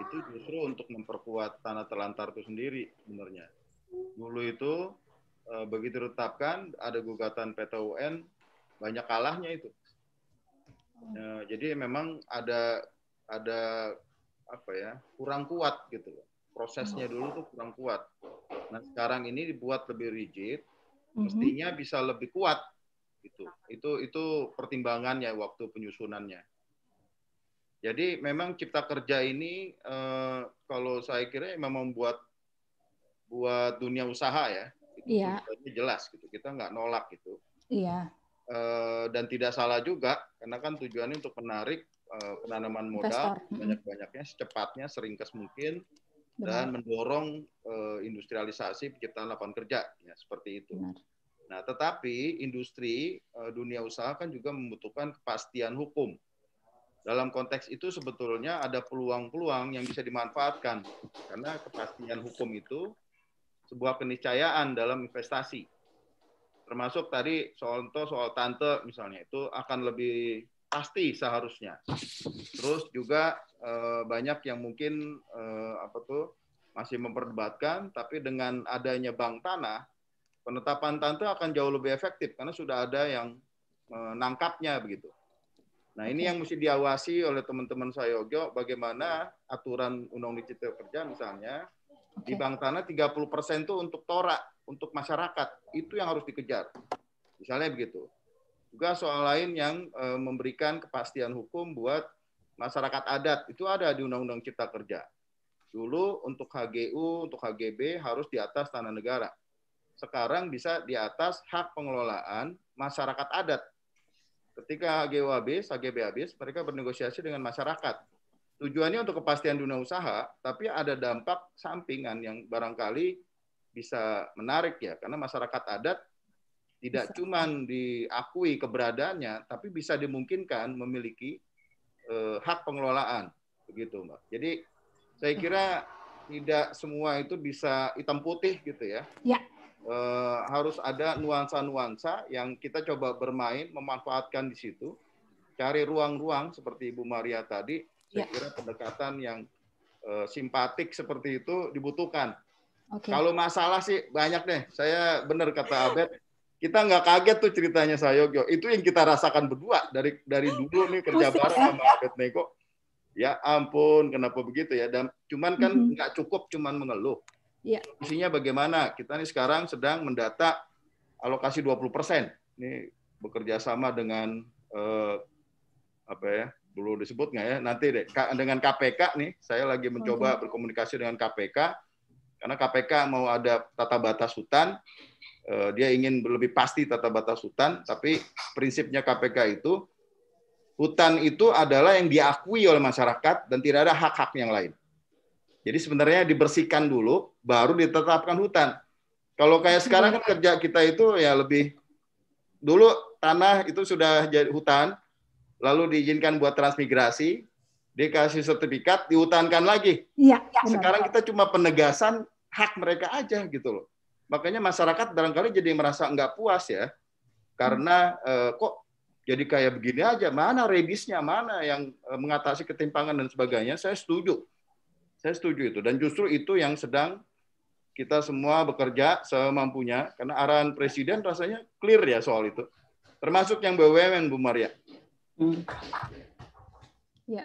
Itu justru untuk memperkuat tanah terlantar itu sendiri sebenarnya. Dulu itu begitu ditetapkan ada gugatan PT-UN banyak kalahnya itu. Jadi memang ada kurang kuat gitu loh. Prosesnya dulu tuh kurang kuat. Nah sekarang ini dibuat lebih rigid, mestinya bisa lebih kuat gitu. Itu pertimbangannya waktu penyusunannya. Jadi memang Cipta Kerja ini kalau saya kira memang buat dunia usaha ya. Itu jelas gitu, kita nggak nolak gitu. Iya. dan tidak salah juga karena kan tujuannya untuk menarik penanaman modal banyak-banyaknya, secepatnya, seringkas mungkin, dan mendorong industrialisasi penciptaan lapangan kerja, ya seperti itu. Benar. Nah, tetapi industri dunia usaha kan juga membutuhkan kepastian hukum. Dalam konteks itu sebetulnya ada peluang-peluang yang bisa dimanfaatkan karena kepastian hukum itu sebuah keniscayaan dalam investasi. Termasuk tadi soal tante misalnya itu akan lebih pasti seharusnya. Terus juga banyak yang mungkin masih memperdebatkan, tapi dengan adanya bank tanah, penetapan tante akan jauh lebih efektif karena sudah ada yang menangkapnya begitu. Nah, ini yang mesti diawasi oleh teman-teman Sayogyo, bagaimana aturan Undang-Undang Cipta Kerja misalnya di bank tanah 30% itu untuk tora, untuk masyarakat. Itu yang harus dikejar. Misalnya begitu. Juga soal lain yang memberikan kepastian hukum buat masyarakat adat, itu ada di Undang-Undang Cipta Kerja. Dulu untuk HGU, untuk HGB harus di atas tanah negara. Sekarang bisa di atas hak pengelolaan masyarakat adat. Ketika HGU habis, HGB habis, mereka bernegosiasi dengan masyarakat. Tujuannya untuk kepastian dunia usaha, tapi ada dampak sampingan yang barangkali bisa menarik ya, karena masyarakat adat tidak cuma diakui keberadaannya, tapi bisa dimungkinkan memiliki hak pengelolaan, begitu Mbak. Jadi saya kira tidak semua itu bisa hitam putih gitu ya. Ya. Harus ada nuansa-nuansa yang kita coba bermain, memanfaatkan di situ, cari ruang-ruang seperti Ibu Maria tadi. Saya kira pendekatan yang simpatik seperti itu dibutuhkan. Kalau masalah sih banyak deh. Saya benar kata Abed. Kita nggak kaget tuh ceritanya Sayogyo. Itu yang kita rasakan berdua dari dulu nih kerja bareng sama Abed Nego. Ya ampun, kenapa begitu ya? Dan cuman kan nggak cukup cuman mengeluh. Isinya bagaimana? Kita nih sekarang sedang mendata alokasi 20%. Ini bekerja sama dengan belum disebut nggak ya? Nanti deh dengan KPK nih. Saya lagi mencoba berkomunikasi dengan KPK karena KPK mau ada tata batas hutan. Dia ingin lebih pasti tata batas hutan, tapi prinsipnya KPK itu hutan itu adalah yang diakui oleh masyarakat dan tidak ada hak-hak yang lain. Jadi sebenarnya dibersihkan dulu, baru ditetapkan hutan. Kalau kayak sekarang kan kerja kita itu ya lebih dulu tanah itu sudah jadi hutan, lalu diizinkan buat transmigrasi, dikasih sertifikat, dihutankan lagi. Iya. Sekarang kita cuma penegasan hak mereka aja gitu loh. Makanya masyarakat barangkali jadi merasa nggak puas ya, karena kok jadi kayak begini aja, mana rebisnya, mana yang mengatasi ketimpangan dan sebagainya. Saya setuju itu, dan justru itu yang sedang kita semua bekerja semampunya, karena arahan Presiden rasanya clear ya soal itu, termasuk yang BUMN, Bu Maria. Ya,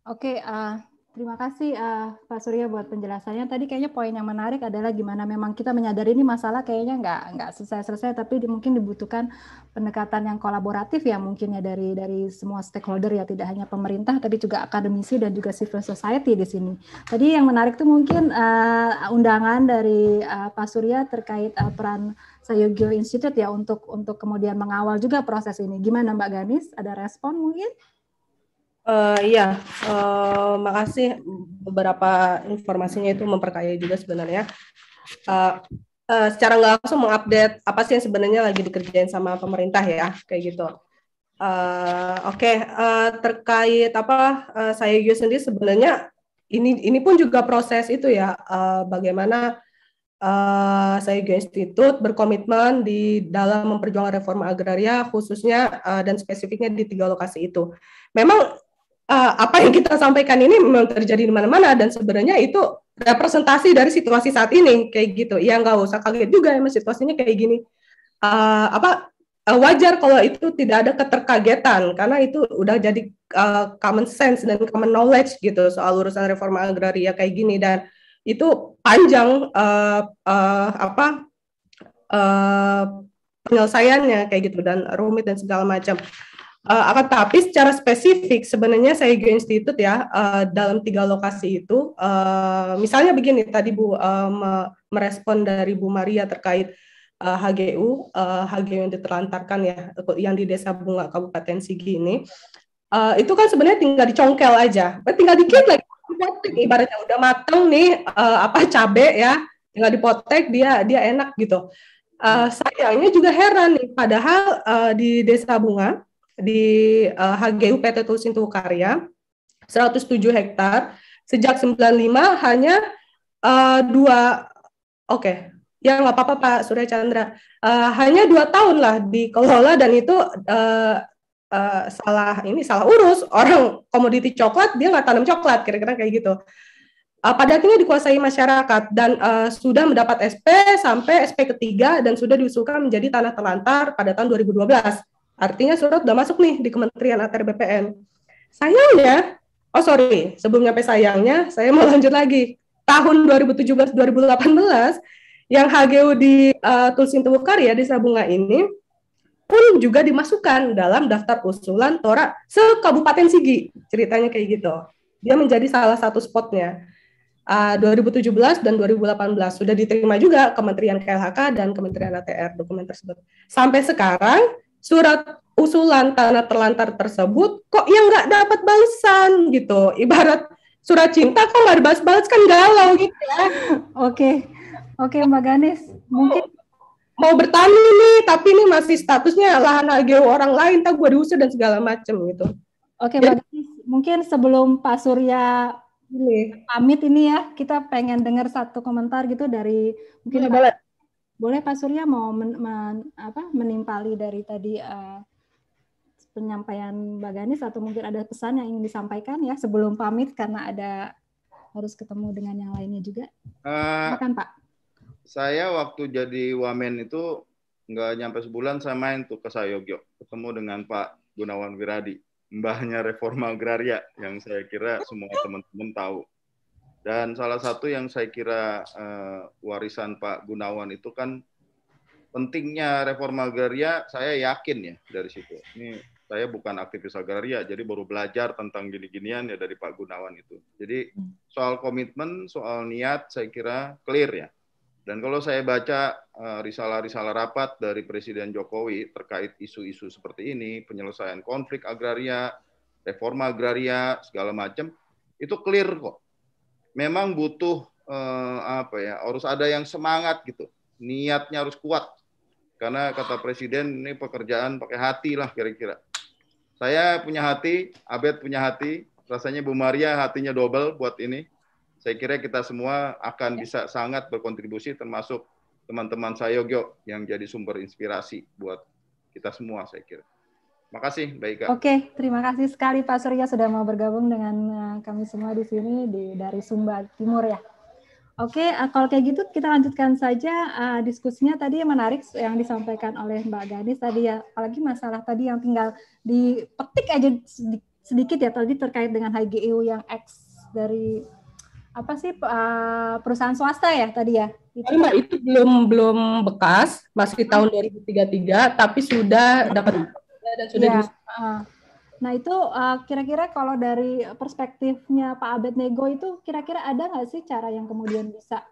oke. Terima kasih Pak Surya buat penjelasannya. Tadi kayaknya poin yang menarik adalah gimana memang kita menyadari ini masalah kayaknya nggak selesai-selesai, tapi mungkin dibutuhkan pendekatan yang kolaboratif ya mungkin ya dari semua stakeholder ya, tidak hanya pemerintah tapi juga akademisi dan juga civil society di sini. Tadi yang menarik tuh mungkin undangan dari Pak Surya terkait peran Sayogyo Institute ya untuk kemudian mengawal juga proses ini. Gimana Mbak Ganis? Ada respon mungkin? Makasih, beberapa informasinya itu memperkaya juga sebenarnya. Secara nggak langsung mengupdate apa sih yang sebenarnya lagi dikerjain sama pemerintah ya, kayak gitu. Terkait Sayogyo sendiri sebenarnya ini pun juga proses itu ya, bagaimana Sayogyo Institute berkomitmen di dalam memperjuangkan reforma agraria khususnya dan spesifiknya di 3 lokasi itu. Memang apa yang kita sampaikan ini memang terjadi di mana-mana dan sebenarnya itu representasi dari situasi saat ini kayak gitu. Ya nggak usah kaget juga emang situasinya kayak gini. Wajar kalau itu tidak ada keterkagetan karena itu udah jadi common sense dan common knowledge gitu soal urusan reforma agraria kayak gini, dan itu panjang penyelesaiannya kayak gitu dan rumit dan segala macam. Tapi secara spesifik sebenarnya Sayogyo Institute ya dalam 3 lokasi itu, misalnya begini tadi Bu merespon dari Bu Maria terkait HGU yang diterlantarkan ya, yang di Desa Bunga Kabupaten Sigi ini, itu kan sebenarnya tinggal dicongkel aja, tinggal dikit lagi, ibaratnya udah mateng nih cabe ya, tinggal dipotek dia enak gitu. Sayangnya juga heran nih, padahal di Desa Bunga di HGU PT Tulsin Tuhukarya 107 hektar sejak 95 hanya 2 ya nggak apa-apa Pak Surya Chandra, hanya 2 tahun lah dikelola dan itu salah urus, orang komoditi coklat dia nggak tanam coklat, kira-kira kayak gitu. Pada akhirnya dikuasai masyarakat dan sudah mendapat SP sampai SP ketiga dan sudah diusulkan menjadi tanah terlantar pada tahun 2012. Artinya surat sudah masuk nih di Kementerian ATR BPN. Sayangnya, sebelum nyampe sayangnya, saya mau lanjut lagi. Tahun 2017-2018 yang HGU di Tulsin Tuhukarya di Sabunga ini pun juga dimasukkan dalam daftar usulan Tora se-Kabupaten Sigi. Ceritanya kayak gitu. Dia menjadi salah satu spotnya. 2017 dan 2018 sudah diterima juga Kementerian KLHK dan Kementerian ATR dokumen tersebut. Sampai sekarang surat usulan tanah terlantar tersebut kok yang nggak dapat balasan gitu. Ibarat surat cinta kok nggak dibalas-balas, kan galau gitu ya. Oke Mbak Ganis, mungkin mau bertani nih, tapi ini masih statusnya lahan HGU orang lain, tak gue diusir dan segala macam gitu. Oke Mbak Ganis, mungkin sebelum Pak Surya pamit ini ya, kita pengen dengar satu komentar gitu dari mungkin boleh Pak Surya mau menimpali dari tadi penyampaian Mbak Ganis, atau mungkin ada pesan yang ingin disampaikan ya sebelum pamit karena harus ketemu dengan yang lainnya juga. Silakan Pak. Saya waktu jadi Wamen itu nggak nyampe sebulan saya main tuh ke Sayogyo, ketemu dengan Pak Gunawan Wiradi, mbahnya reforma agraria yang saya kira semua teman-teman tahu. Dan salah satu yang saya kira warisan Pak Gunawan itu kan pentingnya reforma agraria, saya yakin ya dari situ. Ini saya bukan aktivis agraria, jadi baru belajar tentang gini-ginian ya dari Pak Gunawan itu. Jadi soal komitmen, soal niat saya kira clear ya. Dan kalau saya baca risalah-risalah rapat dari Presiden Jokowi terkait isu-isu seperti ini, penyelesaian konflik agraria, reforma agraria, segala macam, itu clear kok. Memang butuh harus ada yang semangat gitu. Niatnya harus kuat. Karena kata Presiden ini pekerjaan pakai hati lah kira-kira. Saya punya hati, Abed punya hati, rasanya Bu Maria hatinya double buat ini. Saya kira kita semua akan bisa sangat berkontribusi, termasuk teman-teman Sayogyo yang jadi sumber inspirasi buat kita semua, saya kira. Makasih, Mbak Ika. Oke, terima kasih sekali Pak Surya sudah mau bergabung dengan kami semua di sini dari Sumba Timur ya. Oke, kalau kayak gitu kita lanjutkan saja diskusinya. Tadi yang menarik yang disampaikan oleh Mbak Ganis tadi ya, apalagi masalah tadi yang tinggal dipetik aja sedikit ya tadi terkait dengan HGU yang X dari perusahaan swasta ya tadi ya? Mbak, itu belum bekas, masih tahun 2033, tapi sudah dapat dan sudah Nah itu kira-kira kalau dari perspektifnya Pak Abednego itu kira-kira ada nggak sih cara yang kemudian bisa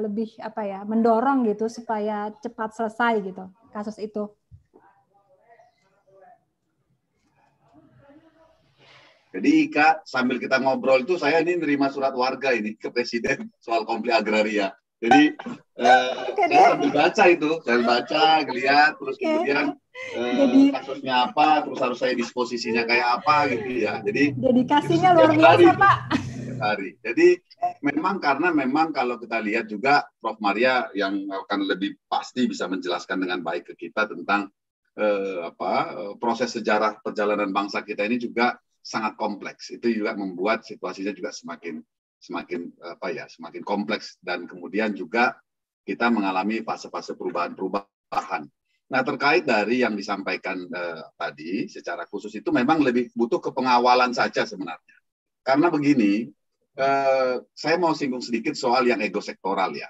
lebih mendorong gitu supaya cepat selesai gitu kasus itu? Jadi Ika, sambil kita ngobrol itu saya ini nerima surat warga ini ke Presiden soal konflik agraria. Jadi saya sambil baca itu, saya baca, lihat, terus kemudian kasusnya apa, terus harus saya disposisinya kayak apa gitu ya. Jadi dedikasinya luar biasa Pak. Hari. Jadi memang kalau kita lihat juga Prof. Maria yang akan lebih pasti bisa menjelaskan dengan baik ke kita tentang proses sejarah perjalanan bangsa kita ini juga sangat kompleks. Itu juga membuat situasinya juga semakin kompleks, dan kemudian juga kita mengalami fase-fase perubahan. Nah, terkait dari yang disampaikan tadi secara khusus itu memang lebih butuh kepengawalan saja sebenarnya. Karena begini, saya mau singgung sedikit soal yang ego sektoral ya.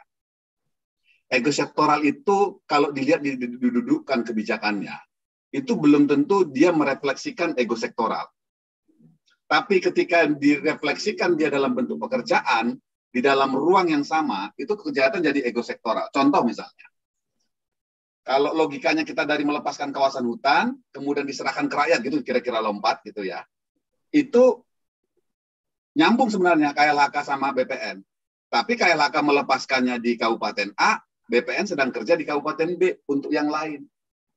Ego sektoral itu kalau dilihat didudukkan kebijakannya, itu belum tentu dia merefleksikan ego sektoral. Tapi ketika direfleksikan dia dalam bentuk pekerjaan, di dalam ruang yang sama, itu kejahatan jadi ego sektoral. Contoh misalnya, kalau logikanya kita dari melepaskan kawasan hutan, kemudian diserahkan ke rakyat gitu, kira-kira lompat gitu ya, itu nyambung sebenarnya KLHK sama BPN. Tapi KLHK melepaskannya di Kabupaten A, BPN sedang kerja di Kabupaten B untuk yang lain.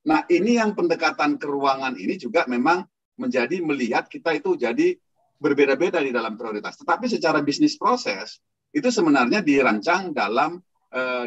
Nah, ini yang pendekatan keuangan ini juga memang menjadi melihat kita itu jadi berbeda-beda di dalam prioritas. Tetapi secara bisnis proses, itu sebenarnya dirancang dalam,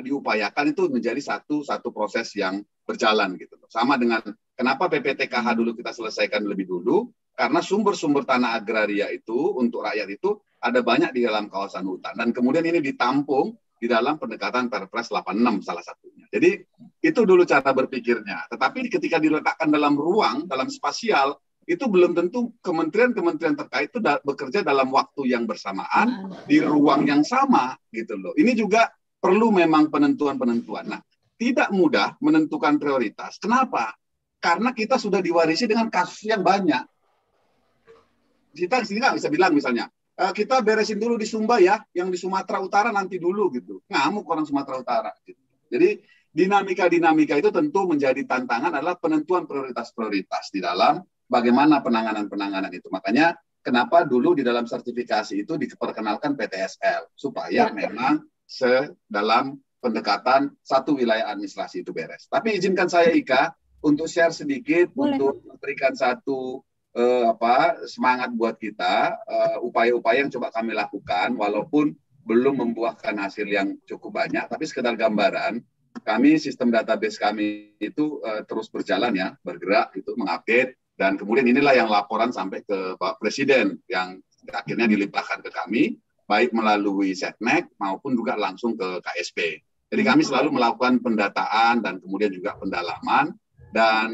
diupayakan itu menjadi satu proses yang berjalan gitu. Sama dengan kenapa PPTKH dulu kita selesaikan lebih dulu, karena sumber-sumber tanah agraria itu untuk rakyat itu ada banyak di dalam kawasan hutan. Dan kemudian ini ditampung di dalam pendekatan Perpres 86 salah satunya. Jadi itu dulu cara berpikirnya. Tetapi ketika diletakkan dalam ruang, dalam spasial, itu belum tentu kementerian-kementerian terkait itu bekerja dalam waktu yang bersamaan, di ruang yang sama gitu loh. Ini juga perlu memang penentuan-penentuan. Nah, tidak mudah menentukan prioritas. Kenapa? Karena kita sudah diwarisi dengan kasus yang banyak. Kita sini nggak bisa bilang misalnya, kita beresin dulu di Sumba ya, yang di Sumatera Utara nanti dulu gitu. Ngamuk orang Sumatera Utara. Gitu. Jadi dinamika-dinamika itu tentu menjadi tantangan adalah penentuan prioritas-prioritas di dalam bagaimana penanganan-penanganan itu. Makanya kenapa dulu di dalam sertifikasi itu diperkenalkan PTSL supaya memang dalam pendekatan satu wilayah administrasi itu beres. Tapi izinkan saya Ika untuk share sedikit. Boleh. Untuk memberikan satu semangat buat kita, upaya-upaya yang coba kami lakukan walaupun belum membuahkan hasil yang cukup banyak, tapi sekedar gambaran, kami sistem database kami itu terus berjalan ya, bergerak itu mengupdate, dan kemudian inilah yang laporan sampai ke Pak Presiden yang akhirnya dilimpahkan ke kami, baik melalui Setnek maupun juga langsung ke KSP. Jadi kami selalu melakukan pendataan dan kemudian juga pendalaman, dan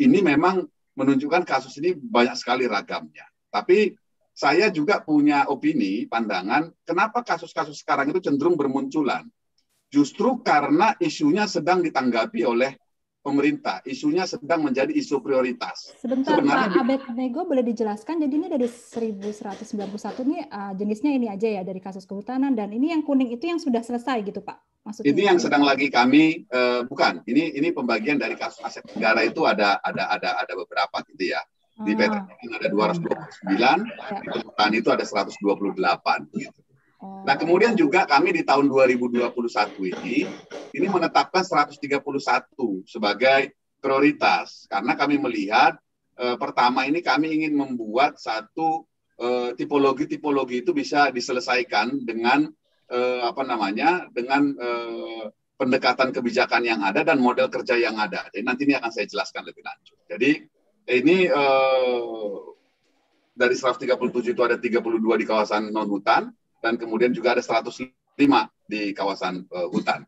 ini memang menunjukkan kasus ini banyak sekali ragamnya. Tapi saya juga punya opini, pandangan, kenapa kasus-kasus sekarang itu cenderung bermunculan. Justru karena isunya sedang ditanggapi oleh pemerintah, isunya sedang menjadi isu prioritas. Sebentar, Pak Abednego, boleh dijelaskan? Jadi ini dari 1191 nih jenisnya ini aja ya, dari kasus kehutanan, dan ini yang kuning itu yang sudah selesai gitu Pak? Maksudnya ini yang sedang lagi kami bukan. Ini pembagian dari kasus aset negara itu ada beberapa gitu ya. Di PTN ada 229, di kehutanan itu ada 128 gitu. Nah, kemudian juga kami di tahun 2021 ini menetapkan 131 sebagai prioritas karena kami melihat pertama ini kami ingin membuat satu tipologi itu bisa diselesaikan dengan dengan pendekatan kebijakan yang ada dan model kerja yang ada. Jadi nanti ini akan saya jelaskan lebih lanjut. Jadi ini dari 137 itu ada 32 di kawasan non hutan dan kemudian juga ada 105 di kawasan hutan.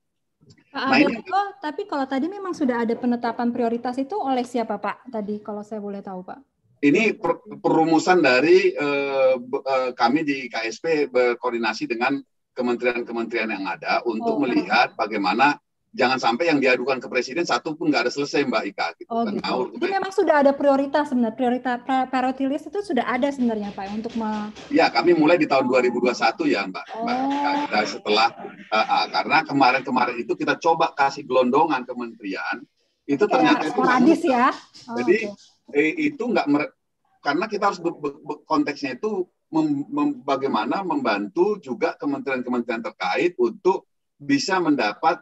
Pak Abednego, tapi kalau tadi memang sudah ada penetapan prioritas itu oleh siapa Pak? Tadi kalau saya boleh tahu Pak. Ini perumusan dari kami di KSP berkoordinasi dengan kementerian-kementerian yang ada untuk melihat bagaimana jangan sampai yang diadukan ke presiden satu pun nggak ada selesai Mbak Ika. Gitu. Gitu. Jadi memang sudah ada prioritas sebenarnya, priority list itu sudah ada sebenarnya Pak untuk Ya, kami mulai di tahun 2021 ya Mbak. Kita setelah karena kemarin itu kita coba kasih gelondongan kementerian itu ternyata itu sporadis ya. Jadi itu nggak karena kita harus konteksnya itu bagaimana membantu juga kementerian-kementerian terkait untuk bisa mendapat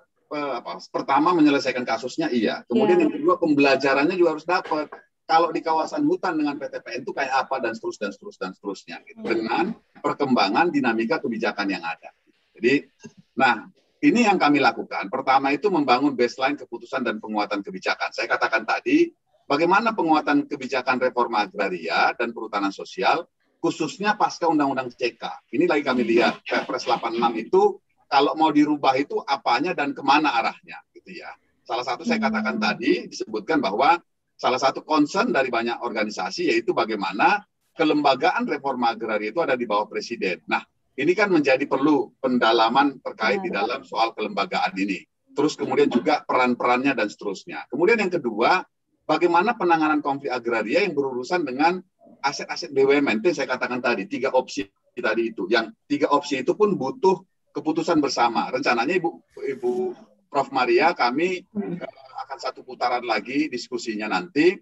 pertama menyelesaikan kasusnya kemudian yang kedua pembelajarannya juga harus dapat kalau di kawasan hutan dengan PTPN itu kayak apa dan seterusnya gitu. Dengan perkembangan dinamika kebijakan yang ada. Jadi nah ini yang kami lakukan. Pertama itu membangun baseline keputusan dan penguatan kebijakan. Saya katakan tadi bagaimana penguatan kebijakan reforma agraria dan perhutanan sosial khususnya pasca Undang-Undang CK. Ini lagi kami lihat Perpres 86 itu kalau mau dirubah itu apanya dan kemana arahnya, gitu ya. Salah satu saya katakan tadi disebutkan bahwa salah satu concern dari banyak organisasi yaitu bagaimana kelembagaan reforma agraria itu ada di bawah presiden. Nah, ini kan menjadi perlu pendalaman terkait di dalam soal kelembagaan ini. Terus kemudian juga peran-perannya dan seterusnya. Kemudian yang kedua, bagaimana penanganan konflik agraria yang berurusan dengan aset-aset BUMN itu saya katakan tadi 3 opsi tadi itu. Yang 3 opsi itu pun butuh keputusan bersama. Rencananya Ibu Prof. Maria, kami akan satu putaran lagi diskusinya nanti.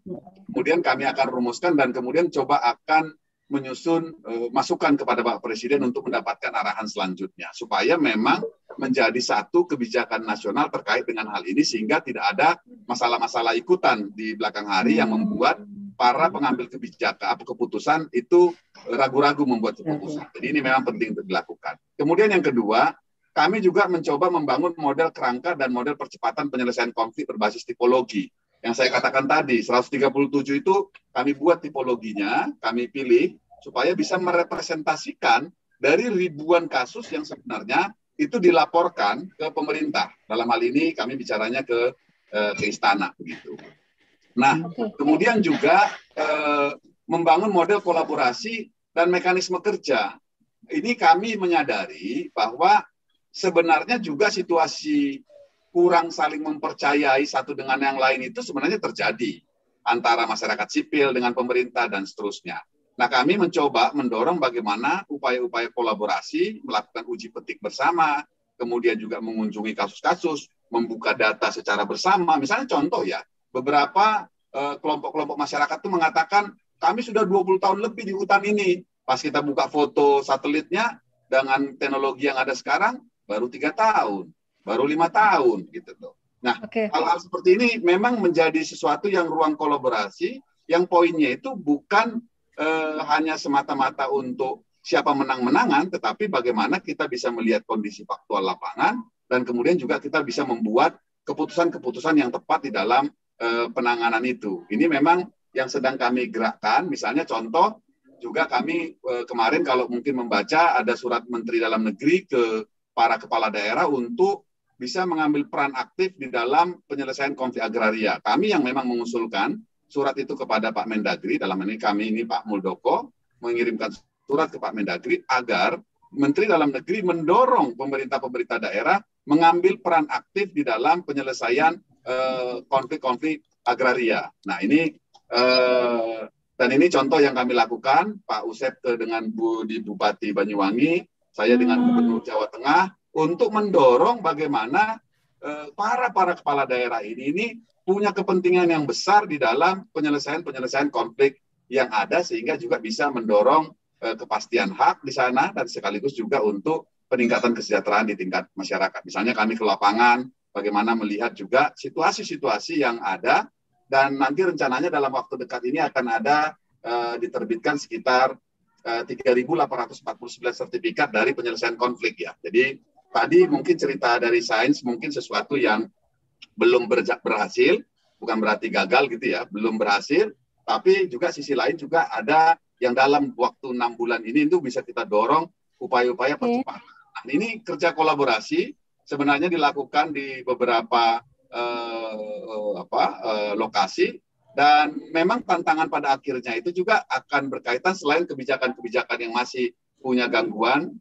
Kemudian kami akan rumuskan dan kemudian coba akan menyusun masukan kepada Pak Presiden untuk mendapatkan arahan selanjutnya. Supaya memang menjadi satu kebijakan nasional terkait dengan hal ini sehingga tidak ada masalah-masalah ikutan di belakang hari yang membuat para pengambil kebijakan keputusan itu ragu-ragu membuat keputusan. Jadi ini memang penting untuk dilakukan. Kemudian yang kedua, kami juga mencoba membangun model kerangka dan model percepatan penyelesaian konflik berbasis tipologi. Yang saya katakan tadi, 137 itu kami buat tipologinya, kami pilih supaya bisa merepresentasikan dari ribuan kasus yang sebenarnya itu dilaporkan ke pemerintah. Dalam hal ini kami bicaranya ke istana begitu. Nah, kemudian juga membangun model kolaborasi dan mekanisme kerja. Ini kami menyadari bahwa sebenarnya juga situasi kurang saling mempercayai satu dengan yang lain itu sebenarnya terjadi antara masyarakat sipil dengan pemerintah dan seterusnya. Nah, kami mencoba mendorong bagaimana upaya-upaya kolaborasi, melakukan uji petik bersama, kemudian juga mengunjungi kasus-kasus, membuka data secara bersama. Misalnya contoh ya, beberapa kelompok-kelompok masyarakat itu mengatakan, kami sudah 20 tahun lebih di hutan ini. Pas kita buka foto satelitnya, dengan teknologi yang ada sekarang, baru 3 tahun. Baru 5 tahun gitu tuh. Nah, hal-hal seperti ini memang menjadi sesuatu yang ruang kolaborasi, yang poinnya itu bukan hanya semata-mata untuk siapa menang-menangan, tetapi bagaimana kita bisa melihat kondisi faktual lapangan, dan kemudian juga kita bisa membuat keputusan-keputusan yang tepat di dalam penanganan itu. Ini memang yang sedang kami gerakkan. Misalnya contoh, juga kami kemarin kalau mungkin membaca, ada surat Menteri Dalam Negeri ke para kepala daerah untuk bisa mengambil peran aktif di dalam penyelesaian konflik agraria. Kami yang memang mengusulkan surat itu kepada Pak Mendagri, dalam ini kami ini Pak Muldoko, mengirimkan surat ke Pak Mendagri agar Menteri Dalam Negeri mendorong pemerintah-pemerintah daerah mengambil peran aktif di dalam penyelesaian konflik-konflik agraria. Nah ini, dan ini contoh yang kami lakukan, Pak Usep dengan Bupati Banyuwangi, saya dengan Gubernur Jawa Tengah, untuk mendorong bagaimana para kepala daerah ini punya kepentingan yang besar di dalam penyelesaian konflik yang ada, sehingga juga bisa mendorong kepastian hak di sana, dan sekaligus juga untuk peningkatan kesejahteraan di tingkat masyarakat. Misalnya kami ke lapangan, bagaimana melihat juga situasi-situasi yang ada, dan nanti rencananya dalam waktu dekat ini akan ada diterbitkan sekitar 3.849 sertifikat dari penyelesaian konflik ya. Jadi tadi mungkin cerita dari sains mungkin sesuatu yang belum berhasil, bukan berarti gagal gitu ya, belum berhasil, tapi juga sisi lain juga ada yang dalam waktu 6 bulan ini itu bisa kita dorong upaya-upaya percepatan. Nah, ini kerja kolaborasi sebenarnya dilakukan di beberapa lokasi, dan memang tantangan pada akhirnya itu juga akan berkaitan selain kebijakan-kebijakan yang masih punya gangguan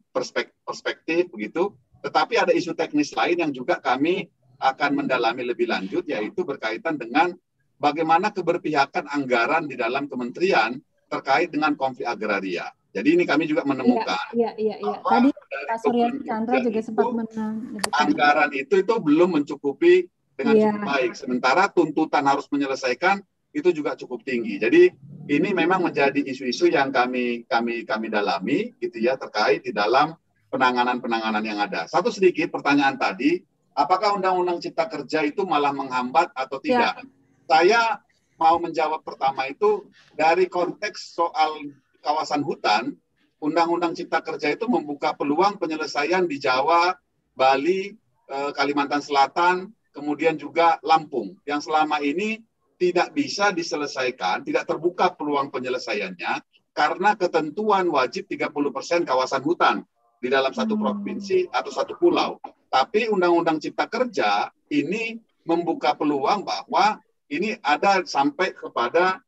perspektif begitu, tetapi ada isu teknis lain yang juga kami akan mendalami lebih lanjut, yaitu berkaitan dengan bagaimana keberpihakan anggaran di dalam kementerian terkait dengan konflik agraria. Jadi ini kami juga menemukan. Iya. Tadi Pak Surya Chandra juga sempat anggaran itu belum mencukupi dengan cukup baik. Sementara tuntutan harus menyelesaikan itu juga cukup tinggi. Jadi ini memang menjadi isu-isu yang kami dalami gitu ya, terkait di dalam penanganan yang ada. Satu sedikit pertanyaan tadi, apakah Undang-Undang Cipta Kerja itu malah menghambat atau tidak? Saya mau menjawab pertama itu dari konteks soal kawasan hutan. Undang-Undang Cipta Kerja itu membuka peluang penyelesaian di Jawa, Bali, Kalimantan Selatan, kemudian juga Lampung, yang selama ini tidak bisa diselesaikan, tidak terbuka peluang penyelesaiannya karena ketentuan wajib 30% kawasan hutan di dalam satu provinsi atau satu pulau. Tapi Undang-Undang Cipta Kerja ini membuka peluang bahwa ini ada sampai kepada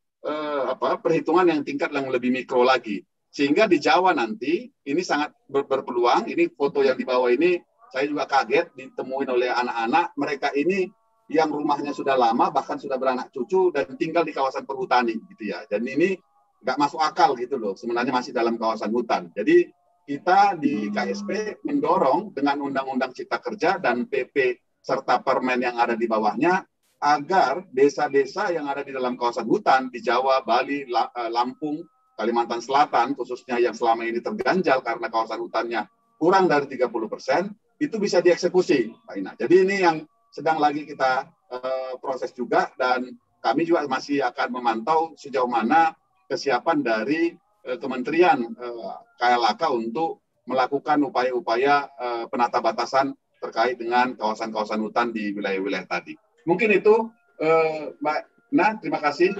perhitungan yang tingkat yang lebih mikro lagi. Sehingga di Jawa nanti ini sangat berpeluang. Ini foto yang di bawah ini saya juga kaget ditemuin oleh anak-anak. Mereka ini yang rumahnya sudah lama, bahkan sudah beranak cucu dan tinggal di kawasan perhutani gitu ya. Dan ini nggak masuk akal gitu loh. Sebenarnya masih dalam kawasan hutan. Jadi kita di KSP mendorong dengan Undang-Undang Cipta Kerja dan PP serta permen yang ada di bawahnya, agar desa-desa yang ada di dalam kawasan hutan di Jawa, Bali, Lampung, Kalimantan Selatan, khususnya yang selama ini terganjal karena kawasan hutannya kurang dari 30%, itu bisa dieksekusi, Pak Ina. Jadi ini yang sedang lagi kita proses juga, dan kami juga masih akan memantau sejauh mana kesiapan dari Kementerian KLHK untuk melakukan upaya-upaya penata batasan terkait dengan kawasan-kawasan hutan di wilayah-wilayah tadi. Mungkin itu, Mbak Ina, terima kasih.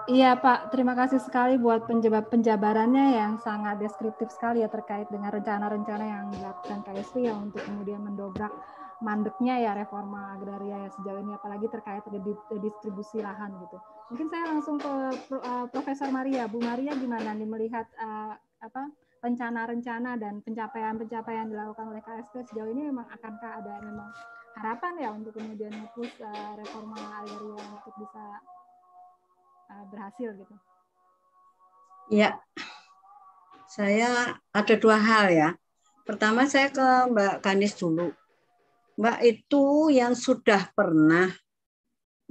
Iya Pak, terima kasih sekali buat penjabarannya yang sangat deskriptif sekali ya terkait dengan rencana-rencana yang dilakukan KSP ya untuk kemudian mendobrak mandeknya ya reforma agraria ya sejauh ini, apalagi terkait redistribusi lahan gitu. Mungkin saya langsung ke Profesor Maria. Bu Maria, gimana nih melihat rencana-rencana dan pencapaian-pencapaian dilakukan oleh KSP sejauh ini, memang akankah ada memang harapan ya untuk kemudian nge-push reforma agraria untuk bisa berhasil gitu? Ya, saya ada dua hal ya. Pertama saya ke Mbak Ganis dulu. Mbak itu yang sudah pernah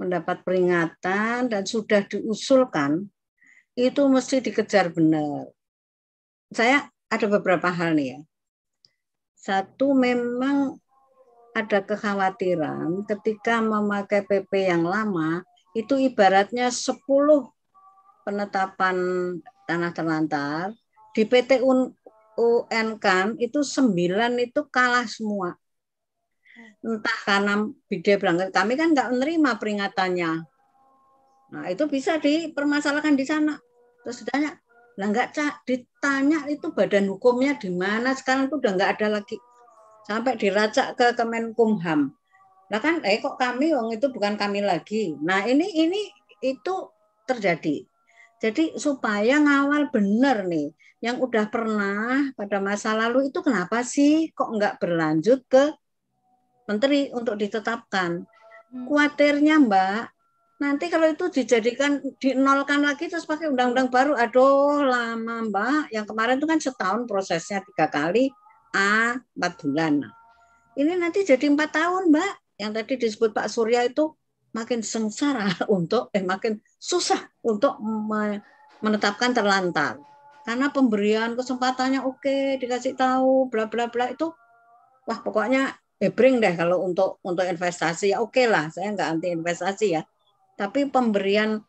mendapat peringatan dan sudah diusulkan, itu mesti dikejar benar. Saya ada beberapa hal nih ya. Satu, memang ada kekhawatiran ketika memakai PP yang lama, itu ibaratnya 10 penetapan tanah terlantar, di PT UN kan itu 9 itu kalah semua. Entah karena bidai berangkat, kami kan nggak menerima peringatannya. Nah itu bisa dipermasalahkan di sana. Terus ditanya, lah nggak ditanya itu badan hukumnya di mana, sekarang itu udah nggak ada lagi. Sampai diracak ke Kemenkumham. Nah kan, kok kami, wong itu bukan kami lagi. Nah ini itu terjadi. Jadi supaya ngawal benar nih, yang udah pernah pada masa lalu itu kenapa sih kok nggak berlanjut ke Menteri untuk ditetapkan. Kuatirnya Mbak, nanti kalau itu dijadikan dinolkan lagi terus pakai undang-undang baru, aduh lama Mbak. Yang kemarin itu kan setahun prosesnya 3 kali. 4 bulan. Ini nanti jadi 4 tahun, Mbak. Yang tadi disebut Pak Surya itu makin sengsara untuk makin susah untuk menetapkan terlantar. Karena pemberian kesempatannya oke, dikasih tahu bla bla bla itu wah pokoknya bring deh kalau untuk investasi ya oke lah, saya nggak anti investasi ya. Tapi pemberian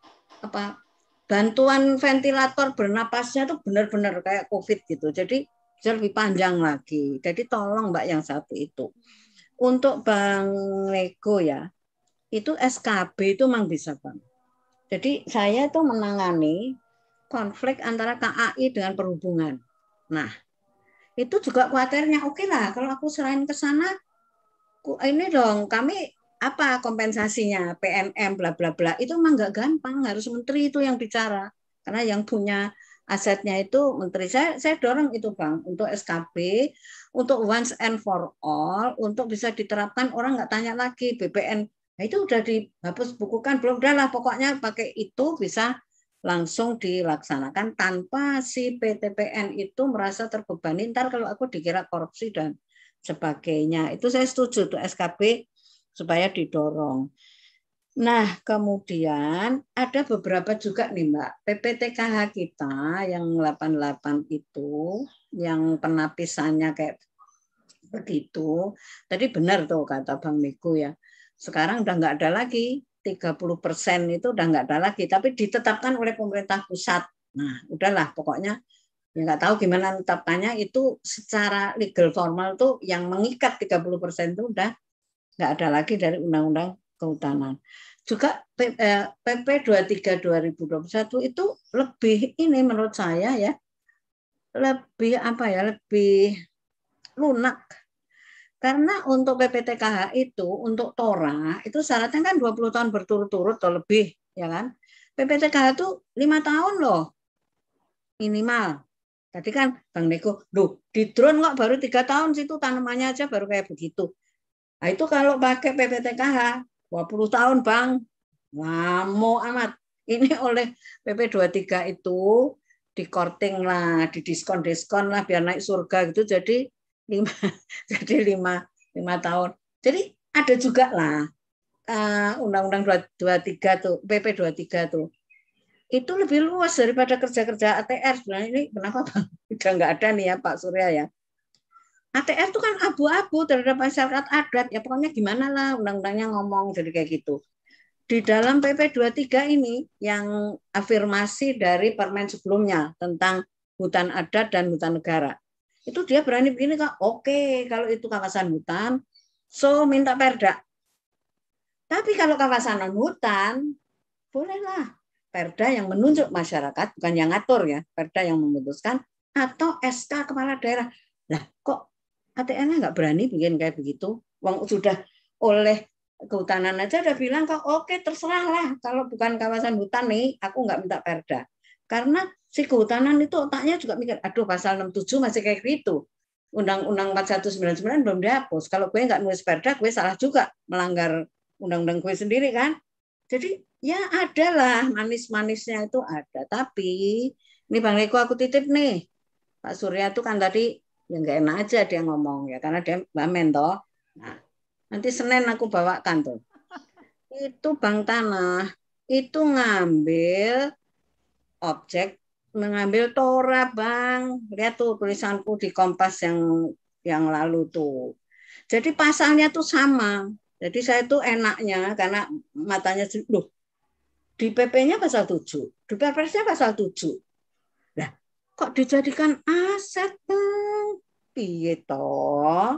bantuan ventilator bernapasnya itu benar-benar kayak COVID gitu. Jadi bisa lebih panjang lagi. Jadi tolong Mbak yang satu itu. Untuk Bang Lego ya, itu SKB itu memang bisa Bang. Jadi saya itu menangani konflik antara KAI dengan perhubungan. Nah, itu juga khawatirnya oke lah kalau aku serahin ke sana, ini dong kami apa kompensasinya, PNM bla bla bla. Itu memang nggak gampang, harus menteri itu yang bicara. Karena yang punya asetnya itu menteri. Saya dorong itu Bang untuk SKB, untuk once and for all, untuk bisa diterapkan, orang nggak tanya lagi BPN. Nah, itu udah dihapus bukukan belum, udah lah pokoknya pakai itu bisa langsung dilaksanakan tanpa si PTPN itu merasa terbebani. Ntar kalau aku dikira korupsi dan sebagainya. Itu saya setuju tuh SKB supaya didorong. Nah, kemudian ada beberapa juga nih Mbak, PPTKH kita yang 88 itu, yang penapisannya kayak begitu. Tadi benar tuh kata Bang Niku ya, sekarang udah nggak ada lagi, 30% itu udah nggak ada lagi, tapi ditetapkan oleh pemerintah pusat. Nah, udahlah pokoknya, ya nggak tahu gimana tetapkannya, itu secara legal formal tuh yang mengikat 30% itu udah nggak ada lagi dari Undang-Undang Kehutanan. Juga PP 23 2021 itu lebih ini menurut saya ya, lebih lebih lunak. Karena untuk PPTKH itu, untuk TORA, itu syaratnya kan 20 tahun berturut-turut atau lebih, ya kan? PPTKH itu 5 tahun loh, minimal. Tadi kan Bang Neko, di drone kok baru 3 tahun situ tanamannya aja baru kayak begitu. Nah itu kalau pakai PPTKH 20 tahun Bang, lama amat. Ini oleh PP 23 itu di-korting lah, didiskon-diskon lah biar naik surga gitu, jadi 5 tahun. Jadi ada juga lah Undang-Undang 23 tuh, PP 23 tuh. Itu lebih luas daripada kerja-kerja ATR. Sebenarnya ini kenapa Bang? Udah nggak ada nih ya Pak Surya ya. ATR itu kan abu-abu terhadap masyarakat adat. Ya pokoknya gimana lah undang-undangnya ngomong jadi kayak gitu. Di dalam PP 23 ini yang afirmasi dari permen sebelumnya tentang hutan adat dan hutan negara. Itu dia berani begini Kak, oke, kalau itu kawasan hutan, so minta perda. Tapi kalau kawasan non-hutan, bolehlah perda yang menunjuk masyarakat, bukan yang ngatur ya, perda yang memutuskan, atau SK kepala daerah. Lah kok ATN-nya nggak berani bikin kayak begitu? Wong sudah oleh kehutanan aja udah bilang kok oke terserah lah, kalau bukan kawasan hutan nih, aku nggak minta perda. Karena si kehutanan itu otaknya juga mikir, aduh pasal 67 masih kayak gitu. Undang-Undang 4199 belum dihapus. Kalau gue nggak nulis perda, gue salah juga melanggar undang-undang gue sendiri kan. Jadi ya adalah manis-manisnya itu ada. Tapi ini Bang Riko aku titip nih. Pak Surya tuh kan tadi ya nggak enak aja dia ngomong ya karena dia wamen toh. Nah, nanti Senin aku bawakan tuh. Itu Bank Tanah itu ngambil objek, mengambil Tora Bang. Lihat tuh tulisanku di Kompas yang lalu tuh. Jadi pasalnya tuh sama. Jadi saya tuh enaknya karena matanya loh, di PP-nya pasal 7, di Perpresnya pasal 7. Nah, kok dijadikan aset, Bang? Piye toh?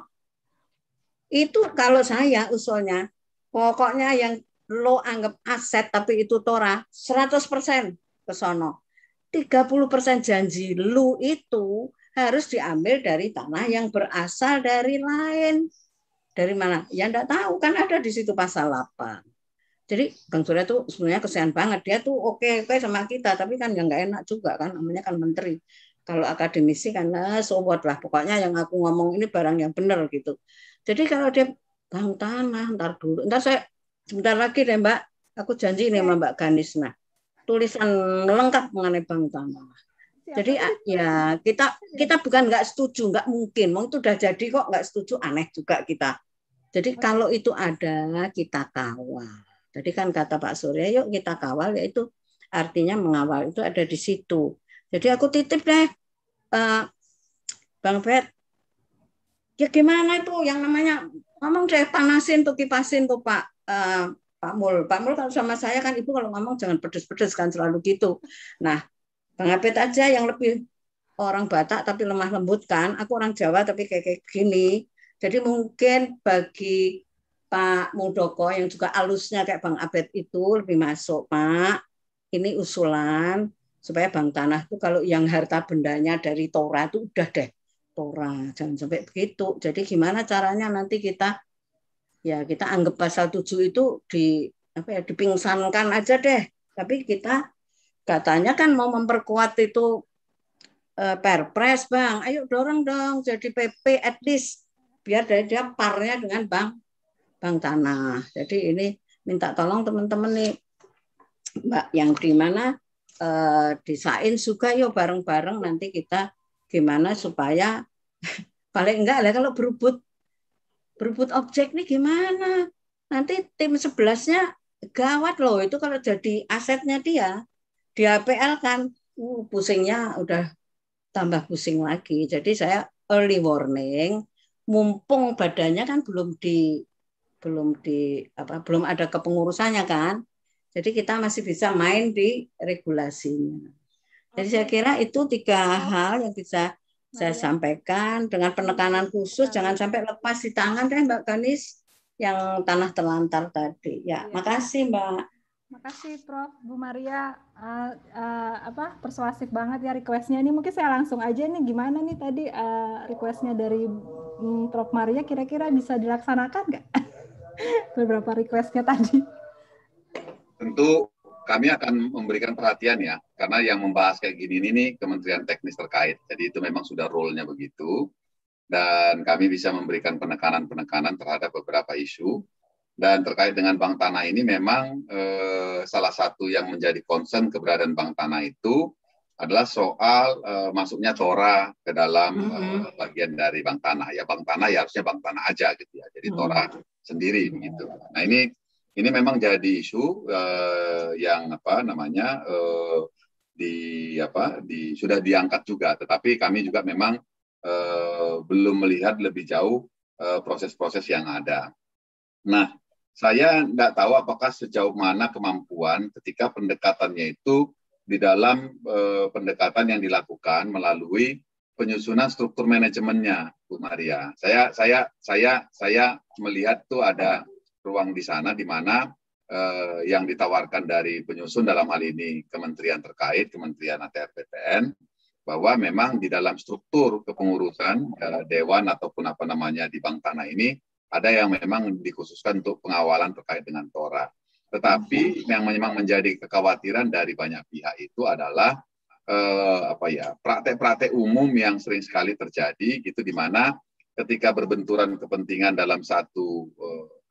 Itu kalau saya usulnya, pokoknya yang lo anggap aset tapi itu Tora, 100% ke sono. 30% janji lu itu harus diambil dari tanah yang berasal dari lain. Dari mana? Ya enggak tahu, kan ada di situ pasal 8. Jadi Bang Surya tuh sebenarnya kesian banget. Dia tuh oke sama kita, tapi kan yang enggak enak juga kan, namanya kan menteri. Kalau akademisi kan so what lah. Pokoknya yang aku ngomong ini barang yang benar gitu. Jadi kalau dia Bang Tanah, ntar dulu. Ntar saya sebentar lagi deh Mbak. Aku janji ini sama Mbak Ganis. Nah, tulisan lengkap mengenai Bank Tanah. Jadi ya kita bukan nggak setuju, nggak mungkin. Mau itu udah jadi kok nggak setuju, aneh juga kita. Jadi kalau itu ada kita kawal. Jadi kan kata Pak Surya, yuk kita kawal, yaitu artinya mengawal itu ada di situ. Jadi aku titip deh, Bang Bet. Ya gimana itu yang namanya ngomong deh panasin tuh kipasin tuh Pak Mul. Pak Mul kalau sama saya kan ibu kalau ngomong jangan pedes-pedes kan selalu gitu. Nah. Bang Abed aja yang lebih orang Batak tapi lemah lembut kan. Aku orang Jawa tapi kayak gini. Jadi mungkin bagi Pak Muldoko yang juga alusnya kayak Bang Abed itu lebih masuk Pak. Ini usulan supaya Bank Tanah itu kalau yang harta bendanya dari Tora itu udah deh Tora. Jangan sampai begitu. Jadi gimana caranya nanti kita anggap pasal 7 itu dipingsankan aja deh. Tapi kita katanya kan mau memperkuat itu Perpres, Bang. Ayo dorong dong jadi PP at least biar dia parnya dengan Bank Tanah. Jadi ini minta tolong teman-teman nih, Mbak, yang di mana di Sains juga yuk bareng-bareng nanti kita gimana supaya paling enggak lah kalau berebut objek nih gimana. Nanti tim 11-nya gawat loh itu kalau jadi asetnya dia. Di APL kan pusingnya udah tambah pusing lagi. Jadi saya early warning, mumpung badannya kan belum ada kepengurusannya kan. Jadi kita masih bisa main di regulasinya. Jadi saya kira itu 3 hal yang bisa saya sampaikan dengan penekanan khusus, jangan sampai lepas di tangan deh Mbak Ganis yang tanah terlantar tadi. Ya, makasih Mbak. Makasih Prof. Bu Maria, persuasif banget ya request-nya. Ini mungkin saya langsung aja nih, gimana nih tadi request-nya dari Prof. Maria kira-kira bisa dilaksanakan nggak? Beberapa request-nya tadi. Tentu kami akan memberikan perhatian ya, karena yang membahas kayak gini ini Kementerian Teknis terkait. Jadi itu memang sudah role-nya begitu. Dan kami bisa memberikan penekanan-penekanan terhadap beberapa isu. Dan terkait dengan Bank Tanah ini memang salah satu yang menjadi concern keberadaan Bank Tanah itu adalah soal masuknya Tora ke dalam bagian dari Bank Tanah. Ya Bank Tanah ya harusnya Bank Tanah aja gitu ya. Jadi Tora sendiri begitu. Nah ini memang jadi isu yang apa namanya sudah diangkat juga, tetapi kami juga memang belum melihat lebih jauh proses-proses yang ada. Nah, saya tidak tahu apakah sejauh mana kemampuan ketika pendekatannya itu di dalam pendekatan yang dilakukan melalui penyusunan struktur manajemennya, Bu Maria. Saya melihat tuh ada ruang di sana di mana yang ditawarkan dari penyusun dalam hal ini kementerian terkait, Kementerian ATR BPN, bahwa memang di dalam struktur kepengurusan dewan ataupun apa namanya di Bank Tanah ini ada yang memang dikhususkan untuk pengawalan terkait dengan TORA. Tetapi yang memang menjadi kekhawatiran dari banyak pihak itu adalah praktek-praktek umum yang sering sekali terjadi gitu, di mana ketika berbenturan kepentingan dalam satu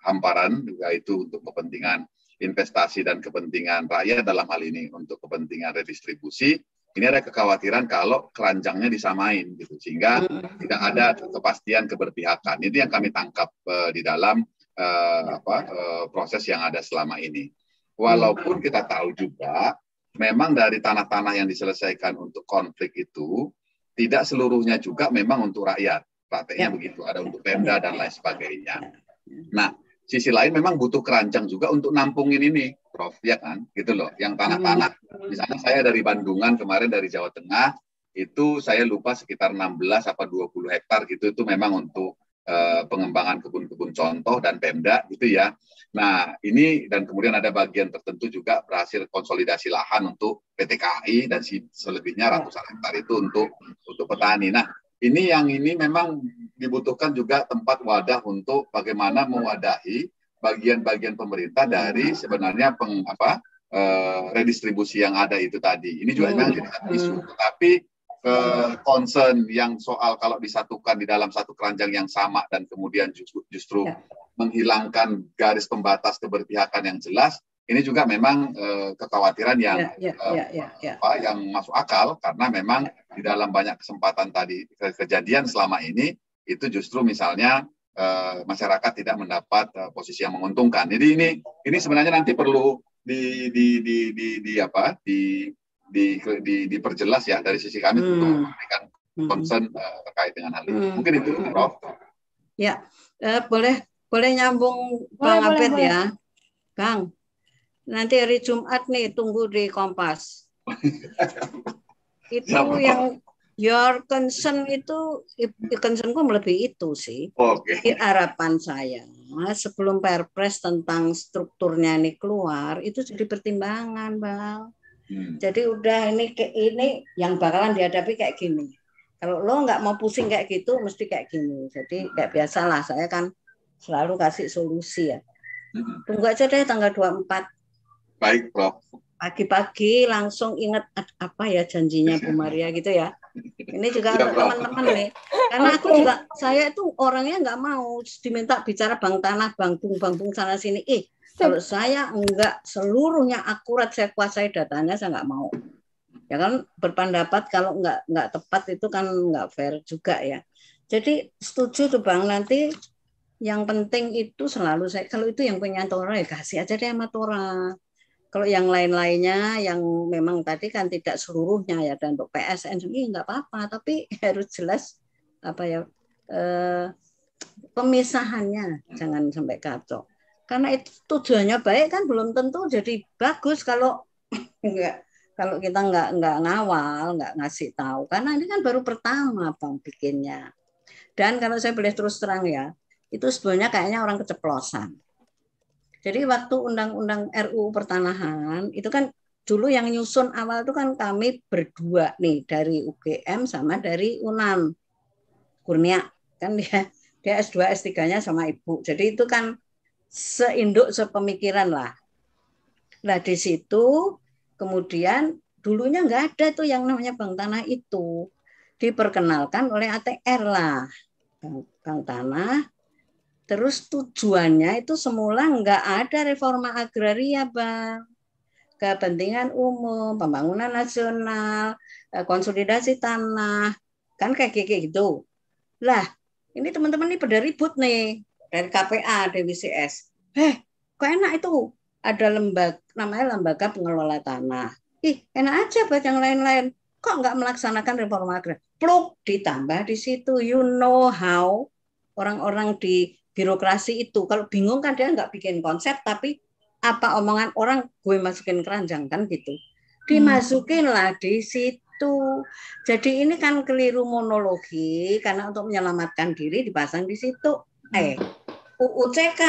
hamparan, yaitu untuk kepentingan investasi dan kepentingan rakyat, dalam hal ini untuk kepentingan redistribusi, ini ada kekhawatiran kalau keranjangnya disamain gitu, sehingga tidak ada kepastian keberpihakan. Itu yang kami tangkap di dalam proses yang ada selama ini. Walaupun kita tahu juga memang dari tanah-tanah yang diselesaikan untuk konflik itu tidak seluruhnya juga memang untuk rakyat. Prakteknya begitu, ada untuk Pemda dan lain sebagainya. Nah, sisi lain memang butuh keranjang juga untuk nampungin ini, Prof, ya kan? Gitu loh, yang tanah-tanah. Misalnya saya dari Bandungan kemarin dari Jawa Tengah, itu saya lupa sekitar 16 apa 20 hektar gitu, itu memang untuk pengembangan kebun-kebun contoh dan Pemda gitu ya. Nah, ini dan kemudian ada bagian tertentu juga berhasil konsolidasi lahan untuk PT KAI dan selebihnya ratusan hektar itu untuk petani. Nah, ini memang dibutuhkan juga tempat wadah untuk bagaimana mewadahi bagian-bagian pemerintah dari sebenarnya redistribusi yang ada itu tadi. Ini juga memang jadi isu. Tetapi concern yang soal kalau disatukan di dalam satu keranjang yang sama dan kemudian justru menghilangkan garis pembatas keberpihakan yang jelas, ini juga memang kekhawatiran yang yang masuk akal, karena memang di dalam banyak kesempatan tadi kejadian selama ini itu justru misalnya masyarakat tidak mendapat posisi yang menguntungkan. Jadi ini sebenarnya nanti perlu diperjelas ya dari sisi kami untuk memberikan concern terkait dengan hal ini. Mungkin itu, Prof. Ya, boleh nyambung Bang Abed ya, Bang. Nanti hari Jumat nih tunggu di Kompas. Itu yang your concern itu, concernku melebihi itu sih. Okay. Harapan saya sebelum Perpres tentang strukturnya ini keluar, itu jadi pertimbangan, Bang. Jadi udah ini yang bakalan dihadapi kayak gini. Kalau lo nggak mau pusing kayak gitu, mesti kayak gini. Jadi kayak biasalah, saya kan selalu kasih solusi ya. Tunggu aja deh tanggal 24. Baik, Prof. Pagi-pagi langsung ingat apa ya janjinya Bu Maria gitu ya. Ini juga untuk teman-teman nih. Karena aku juga, saya itu orangnya nggak mau diminta bicara Bank Tanah, Bank Bung sana sini. Kalau saya enggak seluruhnya akurat saya kuasai datanya, saya nggak mau. Ya kan berpendapat kalau nggak tepat itu kan nggak fair juga ya. Jadi setuju tuh Bang, nanti yang penting itu selalu saya, kalau itu yang punya TORA ya kasih aja deh sama TORA. Kalau yang lain-lainnya yang memang tadi kan tidak seluruhnya ya, dan untuk PSN ini nggak apa-apa, tapi harus jelas pemisahannya, jangan sampai kacau. Karena itu tujuannya baik kan belum tentu jadi bagus kalau kita nggak ngawal, nggak ngasih tahu. Karena ini kan baru pertama Bang bikinnya. Dan kalau saya boleh terus terang ya, itu sebenarnya kayaknya orang keceplosan. Jadi waktu undang-undang RUU pertanahan itu kan dulu yang nyusun awal itu kan kami berdua nih, dari UGM sama dari UNAN. Kurnia kan dia S2 S3-nya sama Ibu. Jadi itu kan seinduk sepemikiran lah. Nah di situ kemudian dulunya nggak ada tuh yang namanya Bank Tanah itu. Diperkenalkan oleh ATR lah, Bank Tanah. Terus tujuannya itu semula nggak ada reforma agraria, Bang. Kepentingan umum, pembangunan nasional, konsolidasi tanah, kan kayak gitu. Lah, ini teman-teman ini pada ribut nih. dari KPA, Dewi CS. Kok enak itu? Ada lembaga, namanya Lembaga Pengelola Tanah. Enak aja buat yang lain-lain. Kok nggak melaksanakan reforma agraria? Pluk, ditambah di situ. You know how orang-orang di birokrasi itu, kalau bingung kan dia nggak bikin konsep, tapi apa omongan orang gue masukin keranjang kan gitu. Dimasukin lah di situ. Jadi ini kan keliru monologi, karena untuk menyelamatkan diri dipasang di situ. UUCK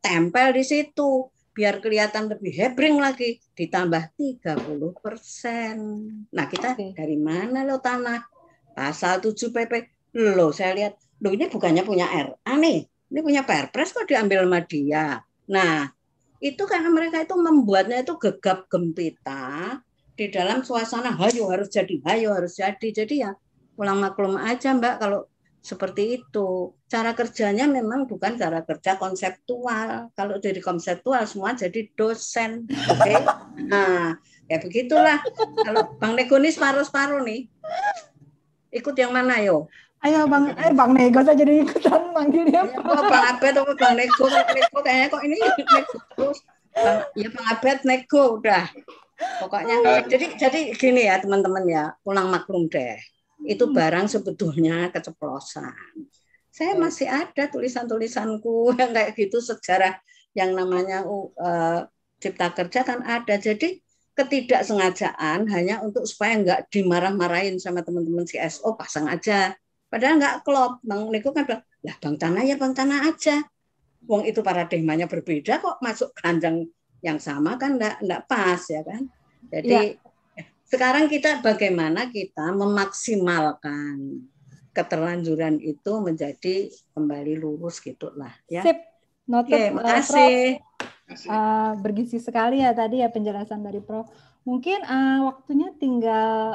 tempel di situ. Biar kelihatan lebih hebring lagi, ditambah 30%. Nah, kita dari mana lo tanah? Pasal 7 PP. Loh, saya lihat, loh ini bukannya punya RA nih. Ini punya Perpres kok diambil sama dia. Nah, itu karena mereka itu membuatnya itu gegap gempita di dalam suasana hayo harus jadi, hayo harus jadi. Jadi ya pulang maklum aja Mbak kalau seperti itu. Cara kerjanya memang bukan cara kerja konseptual. Kalau dari konseptual semua jadi dosen. Oke. Nah, ya begitulah. Kalau Bang Nego ini separuh-separuh nih. Ikut yang mana yo? Ayo Bang Nego saya jadi ikutan manggilnya. Bang Abed atau Bang Nego? Nego kayaknya kok ini Nego terus. Bang Abed Nego udah. Pokoknya jadi gini ya teman-teman ya, pulang maklum deh. Itu barang sebetulnya keceplosan. Saya masih ada tulisan-tulisanku yang kayak gitu, sejarah yang namanya Cipta Kerja kan ada. Jadi ketidaksengajaan hanya untuk supaya nggak dimarah-marahin sama teman-teman CSO, pasang aja. Padahal nggak klop. Bang Niko kan bilang, lah Bang Tanah ya Bang Tanah aja. Wong itu paradigmanya berbeda kok, masuk keranjang yang sama kan nggak pas ya kan. Jadi sekarang kita bagaimana kita memaksimalkan keterlanjuran itu menjadi kembali lurus gitulah ya. Sip, noted. Makasih. Bergizi sekali ya tadi ya penjelasan dari Prof. Mungkin waktunya tinggal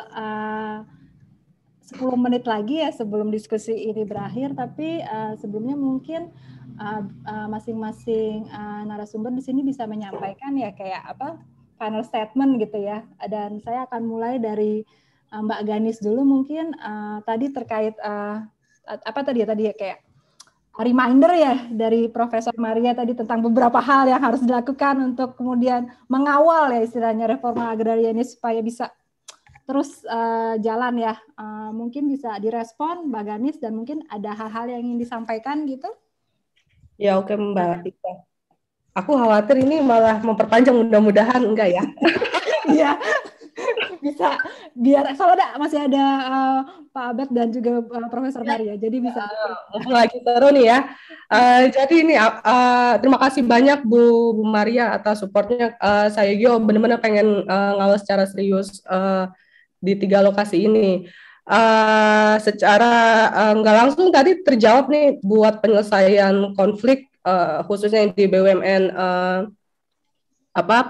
10 menit lagi ya sebelum diskusi ini berakhir, tapi sebelumnya mungkin masing-masing narasumber di sini bisa menyampaikan ya kayak apa final statement gitu ya. Dan saya akan mulai dari Mbak Ganis dulu mungkin tadi terkait apa tadi ya kayak reminder ya dari Profesor Maria tadi tentang beberapa hal yang harus dilakukan untuk kemudian mengawal ya istilahnya reforma agraria ini supaya bisa terus jalan ya. Mungkin bisa direspon Mbak Ganis dan mungkin ada hal-hal yang ingin disampaikan gitu. Ya oke Mbak Ika. Aku khawatir ini malah memperpanjang, mudah-mudahan enggak ya. Iya, bisa biar soalnya masih ada Pak Abed dan juga Profesor Maria, jadi bisa. Lagi seru nih ya. Jadi ini terima kasih banyak Bu Maria atas supportnya. Saya juga benar-benar pengen ngawal secara serius di 3 lokasi ini. Secara nggak langsung tadi terjawab nih buat penyelesaian konflik khususnya di BUMN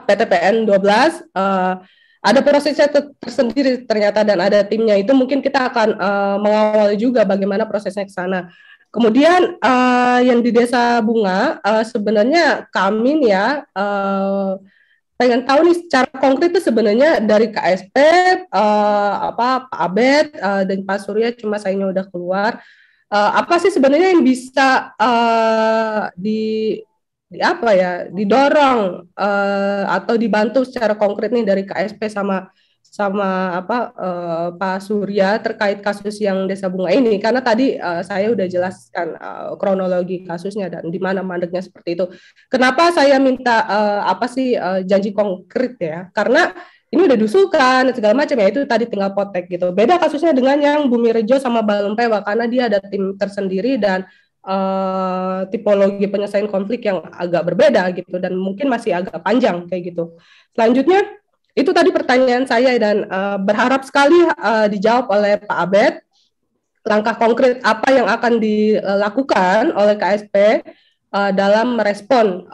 PTPN 12 ada prosesnya tersendiri ternyata dan ada timnya. Itu mungkin kita akan mengawal juga bagaimana prosesnya ke sana. Kemudian yang di Desa Bunga sebenarnya kami nih ya pengen tahu nih secara konkret itu sebenarnya dari KSP Pak Abed dan Pak Surya, cuma sayangnya udah keluar. Apa sih sebenarnya yang bisa didorong atau dibantu secara konkret nih dari KSP sama Pak Surya terkait kasus yang Desa Bunga ini, karena tadi saya udah jelaskan kronologi kasusnya dan di mana mandeknya seperti itu. Kenapa saya minta janji konkret ya? Karena ini udah diusulkan segala macam ya, itu tadi tinggal potek gitu. Beda kasusnya dengan yang Bumi Rejo sama Balempewa karena dia ada tim tersendiri dan tipologi penyelesaian konflik yang agak berbeda gitu dan mungkin masih agak panjang kayak gitu. Selanjutnya itu tadi pertanyaan saya dan berharap sekali dijawab oleh Pak Abed langkah konkret apa yang akan dilakukan oleh KSP dalam merespon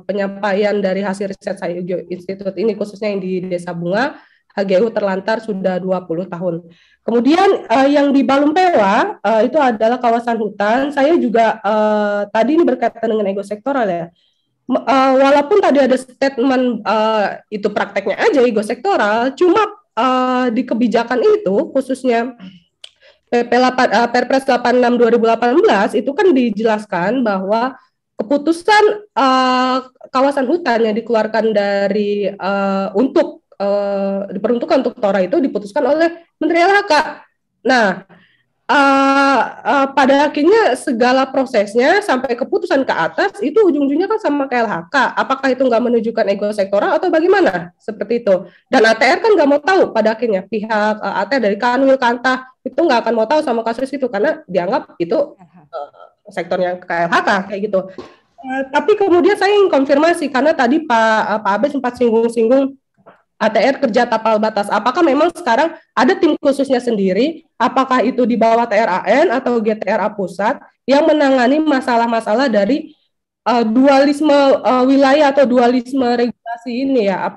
penyampaian dari hasil riset Sayugyo Institute ini khususnya yang di Desa Bunga. HGU terlantar sudah 20 tahun. Kemudian yang di Balumpewa itu adalah kawasan hutan. Saya juga tadi ini berkaitan dengan ego sektoral ya. Walaupun tadi ada statement itu prakteknya aja ego sektoral, cuma di kebijakan itu khususnya Perpres 86 2018 itu kan dijelaskan bahwa keputusan kawasan hutan yang dikeluarkan dari diperuntukkan untuk TORA itu diputuskan oleh Menteri LHK. Nah, pada akhirnya segala prosesnya sampai keputusan ke atas itu ujung-ujungnya kan sama ke LHK. Apakah itu nggak menunjukkan ego sektoral atau bagaimana? Seperti itu. Dan ATR kan nggak mau tahu pada akhirnya, pihak ATR dari Kanwil, Kantah itu nggak akan mau tahu sama kasus itu karena dianggap itu sektornya ke LHK kayak gitu. Tapi kemudian saya ingin konfirmasi karena tadi Pak Abe sempat singgung-singgung ATR kerja tapal batas. Apakah memang sekarang ada tim khususnya sendiri? Apakah itu di bawah TRAN atau GTRA Pusat yang menangani masalah-masalah dari dualisme wilayah atau dualisme regulasi ini ya?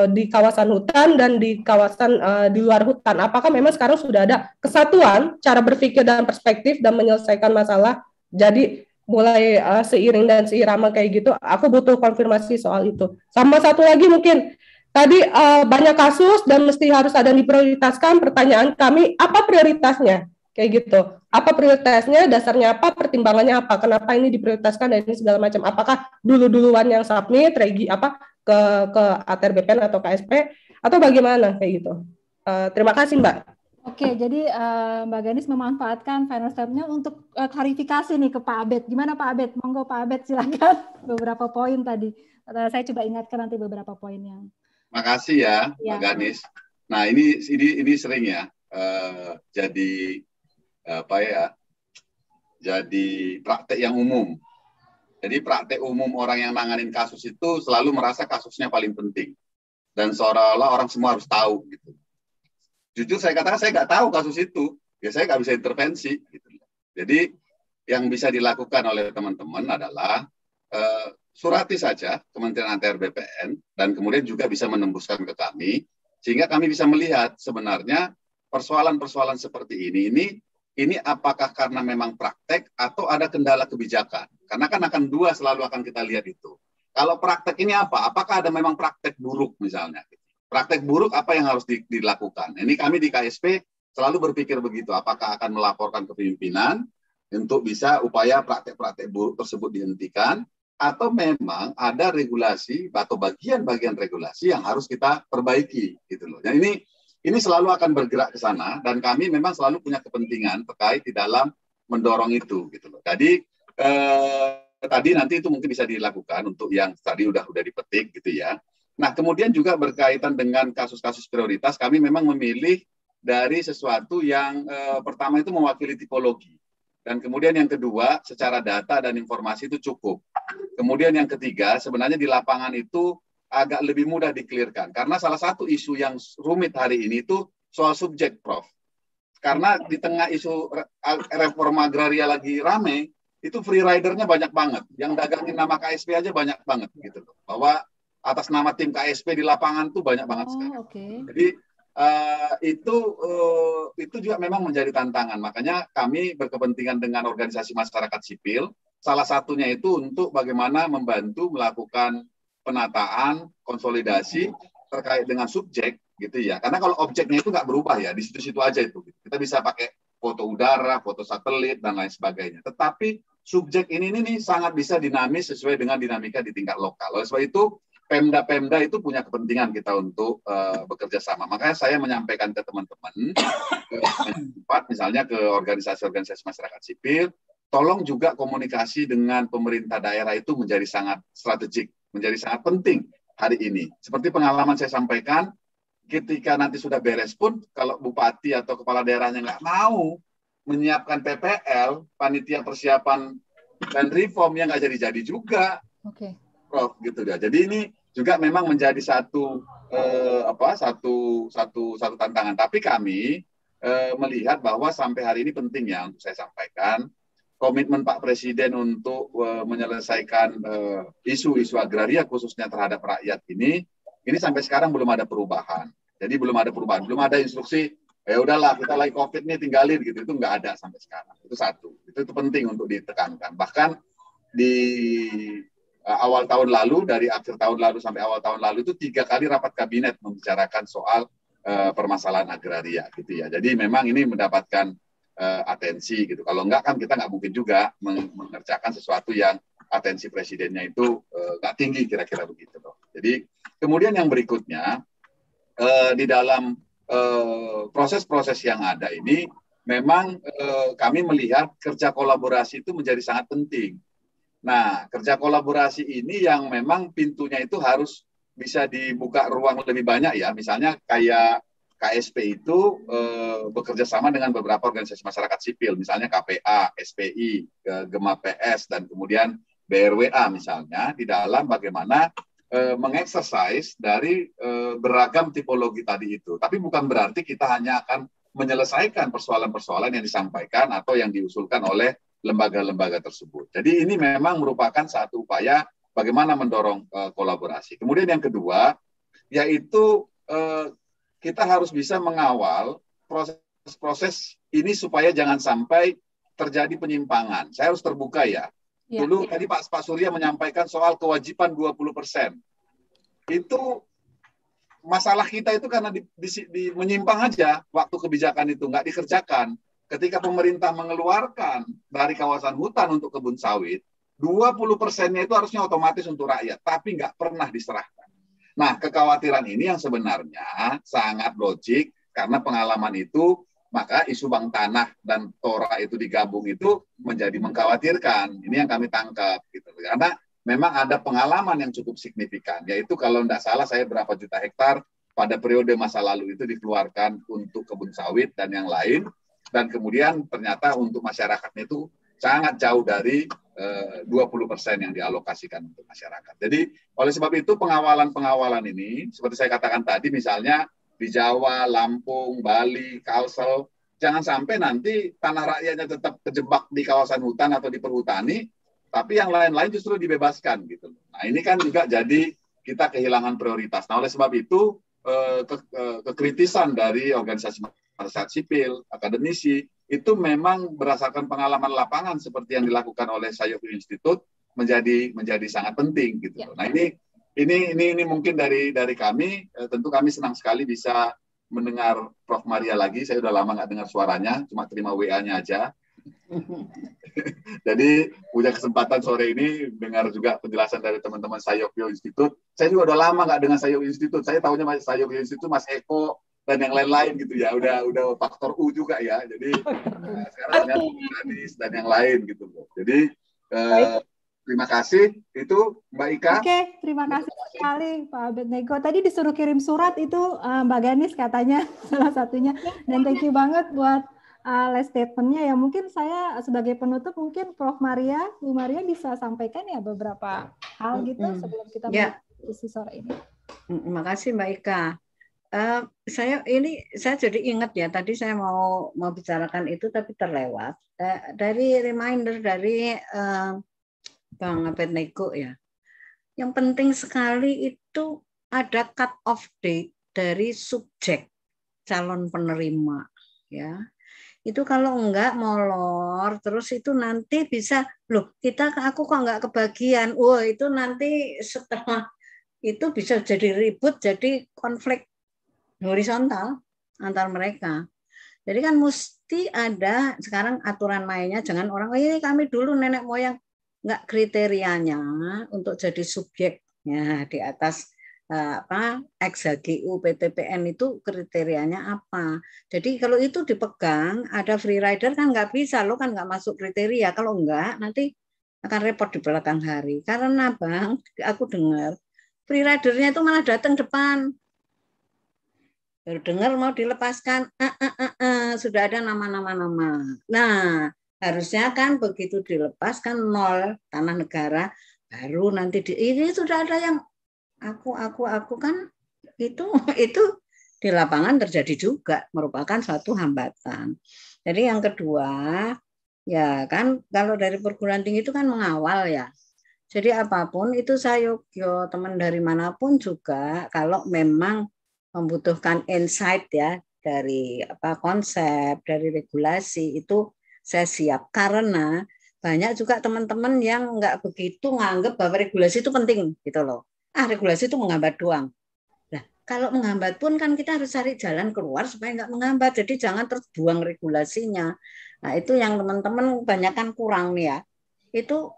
Di kawasan hutan dan di kawasan di luar hutan? Apakah memang sekarang sudah ada kesatuan cara berpikir dan perspektif dan menyelesaikan masalah? Jadi mulai seiring dan seirama kayak gitu. Aku butuh konfirmasi soal itu. Sama satu lagi mungkin. Tadi banyak kasus dan mesti harus ada yang diprioritaskan. Pertanyaan kami, apa prioritasnya? Kayak gitu. Apa prioritasnya, dasarnya apa, pertimbangannya apa, kenapa ini diprioritaskan dan ini segala macam. Apakah duluan yang submit, ke ATR BPN atau KSP, atau bagaimana kayak gitu. Terima kasih Mbak. Oke, jadi Mbak Ganis memanfaatkan final step-nya untuk klarifikasi nih ke Pak Abed. Gimana Pak Abed? Monggo Pak Abed silakan. Beberapa poin tadi. Saya coba ingatkan nanti beberapa poin yang. Makasih ya, Mbak Ganis. Nah, ini sering ya jadi jadi praktek yang umum. Jadi praktek umum orang yang nanganin kasus itu selalu merasa kasusnya paling penting dan seolah-olah orang semua harus tahu gitu. Jujur saya katakan saya nggak tahu kasus itu, ya saya nggak bisa intervensi. Gitu. Jadi yang bisa dilakukan oleh teman-teman adalah surati saja Kementerian ATR BPN dan kemudian juga bisa menembuskan ke kami sehingga kami bisa melihat sebenarnya persoalan-persoalan seperti ini apakah karena memang praktek atau ada kendala kebijakan, karena kan selalu akan kita lihat itu. Kalau praktek ini apakah ada memang praktek buruk misalnya, praktek buruk apa yang harus dilakukan. Ini kami di KSP selalu berpikir begitu, apakah akan melaporkan ke pimpinan untuk bisa upaya praktek-praktek buruk tersebut dihentikan, atau memang ada regulasi atau bagian-bagian regulasi yang harus kita perbaiki gitu loh. Nah, ini selalu akan bergerak ke sana dan kami memang selalu punya kepentingan terkait di dalam mendorong itu gitu loh. Jadi tadi nanti itu mungkin bisa dilakukan untuk yang tadi udah dipetik gitu ya. Nah, kemudian juga berkaitan dengan kasus-kasus prioritas, kami memang memilih dari sesuatu yang pertama itu mewakili tipologi. Dan kemudian yang kedua, secara data dan informasi itu cukup. Kemudian yang ketiga, sebenarnya di lapangan itu agak lebih mudah di-clear-kan. Karena salah satu isu yang rumit hari ini itu soal subjek, Prof. Karena di tengah isu reforma agraria lagi rame, itu free rider-nya banyak banget. Yang dagangin nama KSP aja banyak banget. Gitu. Bahwa atas nama tim KSP di lapangan tuh banyak banget sekarang. Okay. Jadi itu juga memang menjadi tantangan. Makanya kami berkepentingan dengan organisasi masyarakat sipil. Salah satunya itu untuk bagaimana membantu melakukan penataan, konsolidasi terkait dengan subjek, gitu ya. Karena kalau objeknya itu nggak berubah ya, di situ-situ aja itu. Kita bisa pakai foto udara, foto satelit dan lain sebagainya. Tetapi subjek ini sangat bisa dinamis sesuai dengan dinamika di tingkat lokal. Oleh sebab itu Pemda itu punya kepentingan kita untuk bekerja sama. Makanya saya menyampaikan ke teman-teman, misalnya ke organisasi-organisasi masyarakat sipil, tolong juga komunikasi dengan pemerintah daerah itu menjadi sangat strategik, menjadi sangat penting hari ini. Seperti pengalaman saya sampaikan, ketika nanti sudah beres pun, kalau bupati atau kepala daerahnya nggak mau menyiapkan PPL, panitia persiapan dan reform, yang nggak jadi-jadi juga. Oke. Prof, gitu ya. Jadi ini juga memang menjadi satu tantangan. Tapi kami melihat bahwa sampai hari ini penting ya untuk saya sampaikan komitmen Pak Presiden untuk menyelesaikan isu-isu agraria khususnya terhadap rakyat ini sampai sekarang belum ada perubahan. Jadi belum ada perubahan, belum ada instruksi ya udahlah kita lagi COVID nih tinggalin gitu, itu nggak ada sampai sekarang. Itu satu. Itu penting untuk ditekankan. Bahkan di awal tahun lalu, dari akhir tahun lalu sampai awal tahun lalu itu 3 kali rapat kabinet membicarakan soal permasalahan agraria gitu ya. Jadi memang ini mendapatkan atensi gitu. Kalau enggak kan kita nggak mungkin juga mengerjakan sesuatu yang atensi presidennya itu nggak tinggi, kira-kira begitu loh. Jadi kemudian yang berikutnya di dalam proses-proses yang ada ini memang kami melihat kerja kolaborasi itu menjadi sangat penting. Nah, kerja kolaborasi ini yang memang pintunya itu harus bisa dibuka ruang lebih banyak ya. Misalnya kayak KSP itu bekerja sama dengan beberapa organisasi masyarakat sipil, misalnya KPA, SPI, Gema PS, dan kemudian BRWA misalnya, di dalam bagaimana mengeksersis dari beragam tipologi tadi itu. Tapi bukan berarti kita hanya akan menyelesaikan persoalan-persoalan yang disampaikan atau yang diusulkan oleh lembaga-lembaga tersebut. Jadi ini memang merupakan satu upaya bagaimana mendorong kolaborasi. Kemudian yang kedua, yaitu kita harus bisa mengawal proses-proses ini supaya jangan sampai terjadi penyimpangan. Saya harus terbuka ya. Dulu tadi Pak Surya menyampaikan soal kewajiban 20%. Itu masalah kita itu karena menyimpang aja waktu kebijakan itu, nggak dikerjakan. Ketika pemerintah mengeluarkan dari kawasan hutan untuk kebun sawit, 20%-nya itu harusnya otomatis untuk rakyat, tapi nggak pernah diserahkan. Nah, kekhawatiran ini yang sebenarnya sangat logik, karena pengalaman itu, maka isu bank tanah dan TORA itu digabung itu menjadi mengkhawatirkan. Ini yang kami tangkap. Gitu. Karena memang ada pengalaman yang cukup signifikan, yaitu kalau tidak salah saya berapa juta hektar pada periode masa lalu itu dikeluarkan untuk kebun sawit dan yang lain, dan kemudian ternyata untuk masyarakatnya itu sangat jauh dari 20% yang dialokasikan untuk masyarakat. Jadi oleh sebab itu pengawalan-pengawalan ini, seperti saya katakan tadi, misalnya di Jawa, Lampung, Bali, Kalsel, jangan sampai nanti tanah rakyatnya tetap terjebak di kawasan hutan atau di perhutani, tapi yang lain-lain justru dibebaskan gitu. Nah ini kan juga jadi kita kehilangan prioritas. Nah oleh sebab itu kekritisan dari organisasi masyarakat sipil, akademisi, itu memang berdasarkan pengalaman lapangan seperti yang dilakukan oleh Sayofio Institute menjadi sangat penting gitu. Nah ini mungkin dari kami, tentu kami senang sekali bisa mendengar Prof. Maria lagi. Saya udah lama nggak dengar suaranya, cuma terima WA-nya aja. Jadi punya kesempatan sore ini dengar juga penjelasan dari teman-teman Sayofio Institute. Saya juga udah lama nggak dengar Sayofio Institute. Saya tahunya Sayofio Institute Mas Eko dan yang lain-lain gitu ya. Udah faktor U juga ya. Jadi sekarang ada Gadis dan yang lain gitu. Jadi terima kasih. Itu Mbak Ika. Oke, terima kasih sekali Pak Abednego. Tadi disuruh kirim surat itu Mbak Ganis katanya salah satunya. Dan thank you banget buat last statement-nya ya. Mungkin saya sebagai penutup, mungkin Prof. Maria, Bu Maria bisa sampaikan ya beberapa hal gitu sebelum kita diskusi sore ini. Terima kasih Mbak Ika. Saya jadi ingat ya, tadi saya mau bicarakan itu tapi terlewat. Dari reminder dari Bang Abednego ya. Yang penting sekali itu ada cut off date dari subjek calon penerima ya. Itu kalau enggak molor terus itu nanti bisa aku kok enggak kebagian. Wah, itu nanti setelah itu bisa jadi ribut, jadi konflik horizontal antar mereka. Jadi kan mesti ada sekarang aturan mainnya, jangan orang ini kami dulu nenek moyang, enggak, kriterianya untuk jadi subjeknya di atas XHGU PTPN itu kriterianya apa. Jadi kalau itu dipegang, ada free rider kan nggak bisa, lo kan nggak masuk kriteria. Kalau enggak nanti akan repot di belakang hari. Karena Bang, aku dengar free ridernya itu malah datang depan. Baru dengar mau dilepaskan, sudah ada nama-nama. Nah, harusnya kan begitu dilepaskan 0 tanah negara, baru nanti ini sudah ada yang aku kan itu di lapangan terjadi juga, merupakan suatu hambatan. Jadi yang kedua ya kan kalau dari perguruan tinggi itu kan mengawal ya. Jadi apapun itu Sayofio teman dari manapun juga kalau memang membutuhkan insight ya dari konsep, dari regulasi itu saya siap, karena banyak juga teman-teman yang nggak begitu nganggap bahwa regulasi itu penting gitu loh. Regulasi itu menghambat doang. Nah, kalau menghambat pun kan kita harus cari jalan keluar supaya nggak menghambat. Jadi jangan terus buang regulasinya. Nah, itu yang teman-teman kebanyakan kurang nih ya. Itu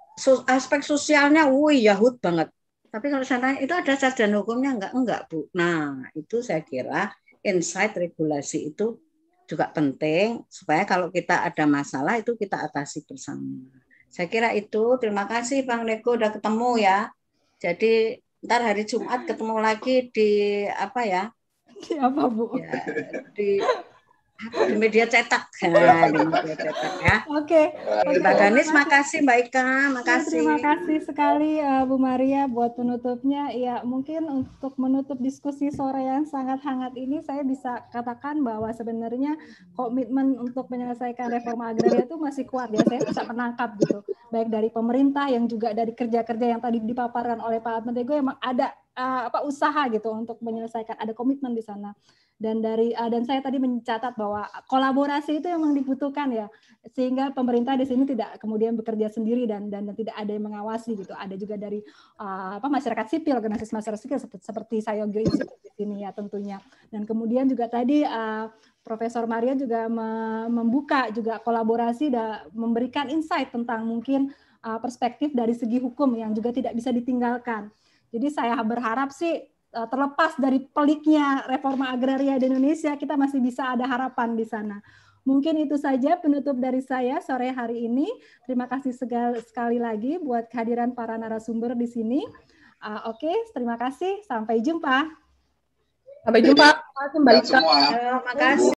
aspek sosialnya, yahut banget. Tapi kalau sana itu ada sarjana hukumnya enggak Bu. Nah, itu saya kira insight regulasi itu juga penting supaya kalau kita ada masalah itu kita atasi bersama. Saya kira itu. Terima kasih Bang Nego udah ketemu ya. Jadi ntar hari Jumat ketemu lagi di apa ya? Di apa Bu? Ya, di media cetak. Nah, di media cetak ya. Oke. Mbak Danis, makasih Mbak Ika, makasih. Terima kasih sekali Bu Maria buat penutupnya. Ya, mungkin untuk menutup diskusi sore yang sangat hangat ini, saya bisa katakan bahwa sebenarnya komitmen untuk menyelesaikan reforma agraria itu masih kuat ya. Saya bisa menangkap gitu, baik dari pemerintah yang juga dari kerja-kerja yang tadi dipaparkan oleh Pak Menteri, emang ada usaha gitu untuk menyelesaikan, ada komitmen di sana. Dan saya tadi mencatat bahwa kolaborasi itu memang dibutuhkan ya, sehingga pemerintah di sini tidak kemudian bekerja sendiri dan tidak ada yang mengawasi gitu. Ada juga dari masyarakat sipil, organisasi masyarakat sipil seperti Sayogyo Institute di sini ya tentunya. Dan kemudian juga tadi Profesor Maria juga membuka juga kolaborasi dan memberikan insight tentang mungkin perspektif dari segi hukum yang juga tidak bisa ditinggalkan. Jadi saya berharap sih terlepas dari peliknya reforma agraria di Indonesia, kita masih bisa ada harapan di sana. Mungkin itu saja penutup dari saya sore hari ini. Terima kasih sekali lagi buat kehadiran para narasumber di sini. Oke, terima kasih. Sampai jumpa. Sampai jumpa. Terima kasih Mbak Ika. Terima kasih.